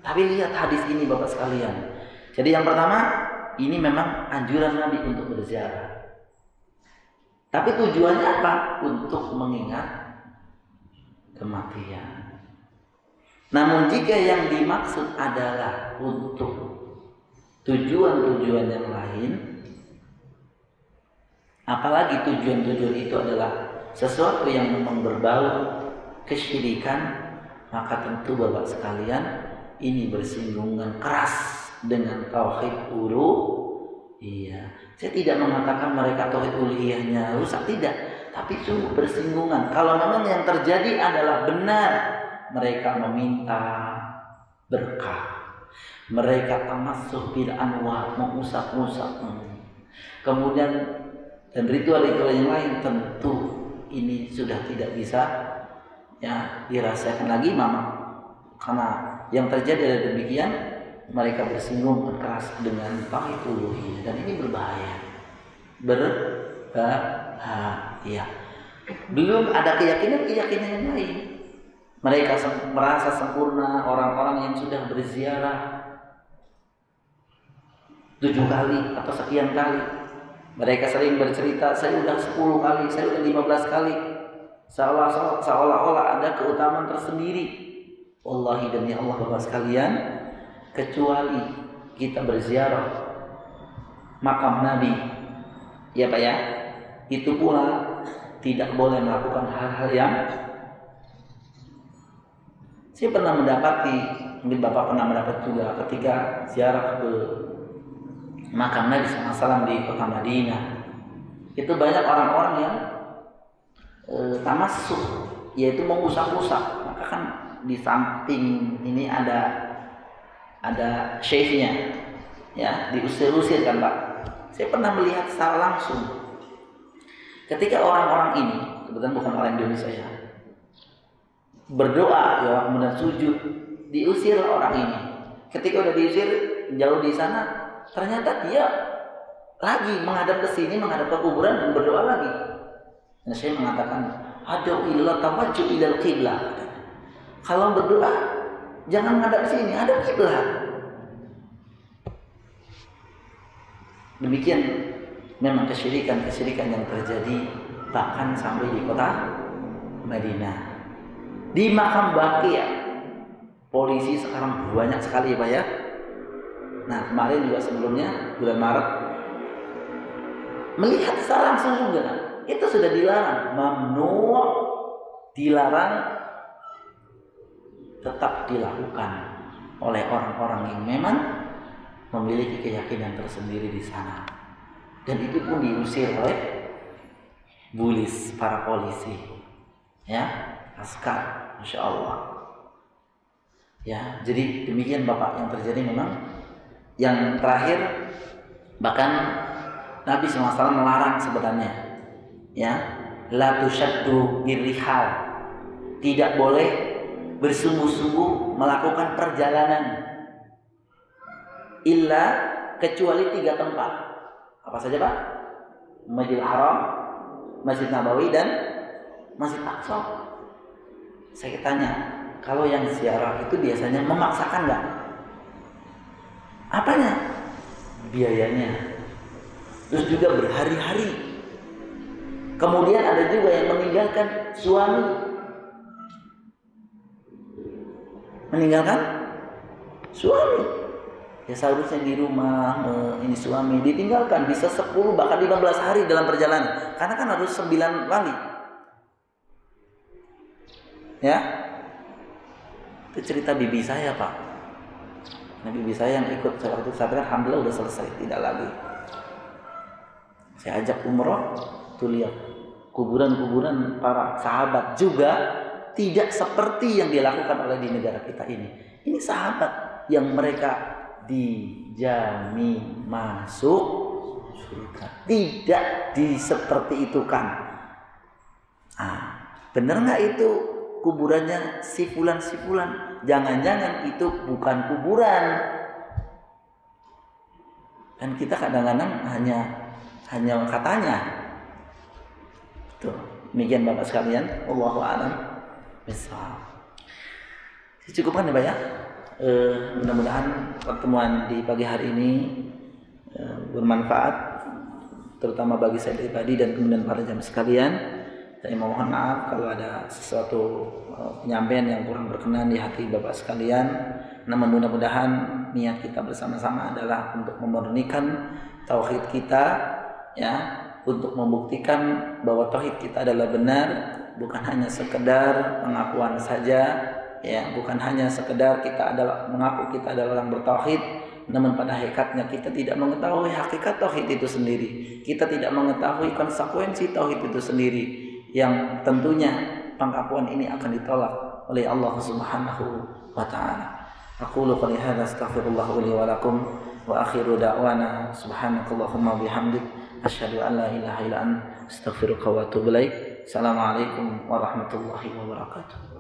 [SPEAKER 1] Tapi lihat hadis ini Bapak sekalian. Jadi yang pertama, ini memang anjuran Nabi untuk berziarah. Tapi tujuannya apa? Untuk mengingat kematian. Namun jika yang dimaksud adalah untuk tujuan-tujuan yang lain, apalagi tujuan-tujuan itu adalah sesuatu yang memang berbau kesyirikan, maka tentu Bapak sekalian ini bersinggungan keras dengan tauhid uluhiyah. Saya tidak mengatakan mereka tauhid uluhiyahnya rusak, tidak, tapi sungguh bersinggungan. Kalau memang yang terjadi adalah benar, mereka meminta berkah, mereka tamassuh bil anwar, mengusap-usap, kemudian dan ritual-ritual yang lain, tentu ini sudah tidak bisa ya dirasakan lagi mama. Karena yang terjadi adalah demikian, mereka bersinggung keras dengan tauhid uluhiyah, dan ini berbahaya. Berbahaya. Belum ada keyakinan yang lain. Mereka merasa sempurna, orang-orang yang sudah berziarah 7 kali atau sekian kali. Mereka sering bercerita, saya udah 10 kali, saya udah 15 kali. Seolah-olah ada keutamaan tersendiri. Wallahi demi Allah Bapak sekalian, kecuali kita berziarah makam Nabi, ya Pak ya, itu pula tidak boleh melakukan hal-hal yang saya pernah mendapati, mungkin Bapak pernah mendapat juga ketika ziarah ke makam Nabi SAW di kota Madinah. Itu banyak orang-orang yang tamasuk, yaitu mengusap-usap. Maka kan di samping ini ada syekhnya, ya, diusir-usir kan Pak. Saya pernah melihat secara langsung ketika orang-orang ini, kebetulan bukan orang Indonesia ya, berdoa ya, kemudian sujud, diusir orang ini. Ketika udah diusir jauh di sana, ternyata dia lagi menghadap ke sini, menghadap ke kuburan dan berdoa lagi. Dan saya mengatakan, ad'u ila tawajjuh ilal qiblah. Kalau berdoa jangan menghadap sini, hadap kiblat. Demikian memang kesyirikan yang terjadi bahkan sampai di kota Madinah. Di makam Baqi' polisi sekarang banyak sekali Pak ya. Nah kemarin juga sebelumnya bulan Maret melihat secara langsung juga itu sudah dilarang, mamnu', dilarang, tetap dilakukan oleh orang-orang yang memang memiliki keyakinan tersendiri di sana, dan itu pun diusir oleh bulis, para polisi, ya, askar, masya Allah, ya. Jadi demikian Bapak yang terjadi. Memang yang terakhir bahkan Nabi SAW melarang sebenarnya, ya, la tushaddu birrihal, tidak boleh bersungguh-sungguh melakukan perjalanan illa kecuali 3 tempat. Apa saja Pak? Masjidil Haram, Masjid Nabawi, dan Masjid Aqsa. Saya tanya, kalau yang ziarah itu biasanya memaksakan nggak? Apanya? Biayanya. Terus juga berhari-hari. Kemudian ada juga yang meninggalkan suami. Meninggalkan suami. Ya seharusnya di rumah ini suami ditinggalkan bisa 10 bahkan 15 hari dalam perjalanan, karena kan harus 9 kali. Ya. Itu cerita bibi saya Pak. Nah, bibi saya yang ikut waktu itu, saya kan alhamdulillah udah selesai, tidak lagi. Saya ajak umroh, tuh lihat kuburan-kuburan para sahabat juga tidak seperti yang dilakukan oleh di negara kita ini. Ini sahabat yang mereka dijamin masuk surga, tidak diseperti itu kan. Bener nggak itu kuburannya si fulan? Jangan-jangan itu bukan kuburan. Dan kita kadang-kadang hanya katanya. Tuh, demikian Bapak sekalian, Allahu a'lam bishawab. Cukupkan ya Pak ya. Mudah-mudahan pertemuan di pagi hari ini bermanfaat, terutama bagi saya pribadi dan kemudian para jamaah sekalian. Saya mohon maaf kalau ada sesuatu penyampaian yang kurang berkenan di hati Bapak sekalian. Namun mudah-mudahan niat kita bersama-sama adalah untuk memurnikan tauhid kita, ya, untuk membuktikan bahwa tauhid kita adalah benar, bukan hanya sekedar pengakuan saja. Ya, bukan hanya sekedar kita adalah mengaku kita adalah orang bertauhid, namun pada hakikatnya kita tidak mengetahui hakikat tauhid itu sendiri. Kita tidak mengetahui konsekuensi tauhid itu sendiri, yang tentunya pengakuan ini akan ditolak oleh Allah Subhanahu wa taala. Aqulu qouli hadza astaghfirullah li wa lakum wa akhiru da'wana subhanakallahumma bihamdik asyhadu an la ilaha illa anta astaghfiruka wa atubu ilaik. Assalamualaikum warahmatullahi wabarakatuh.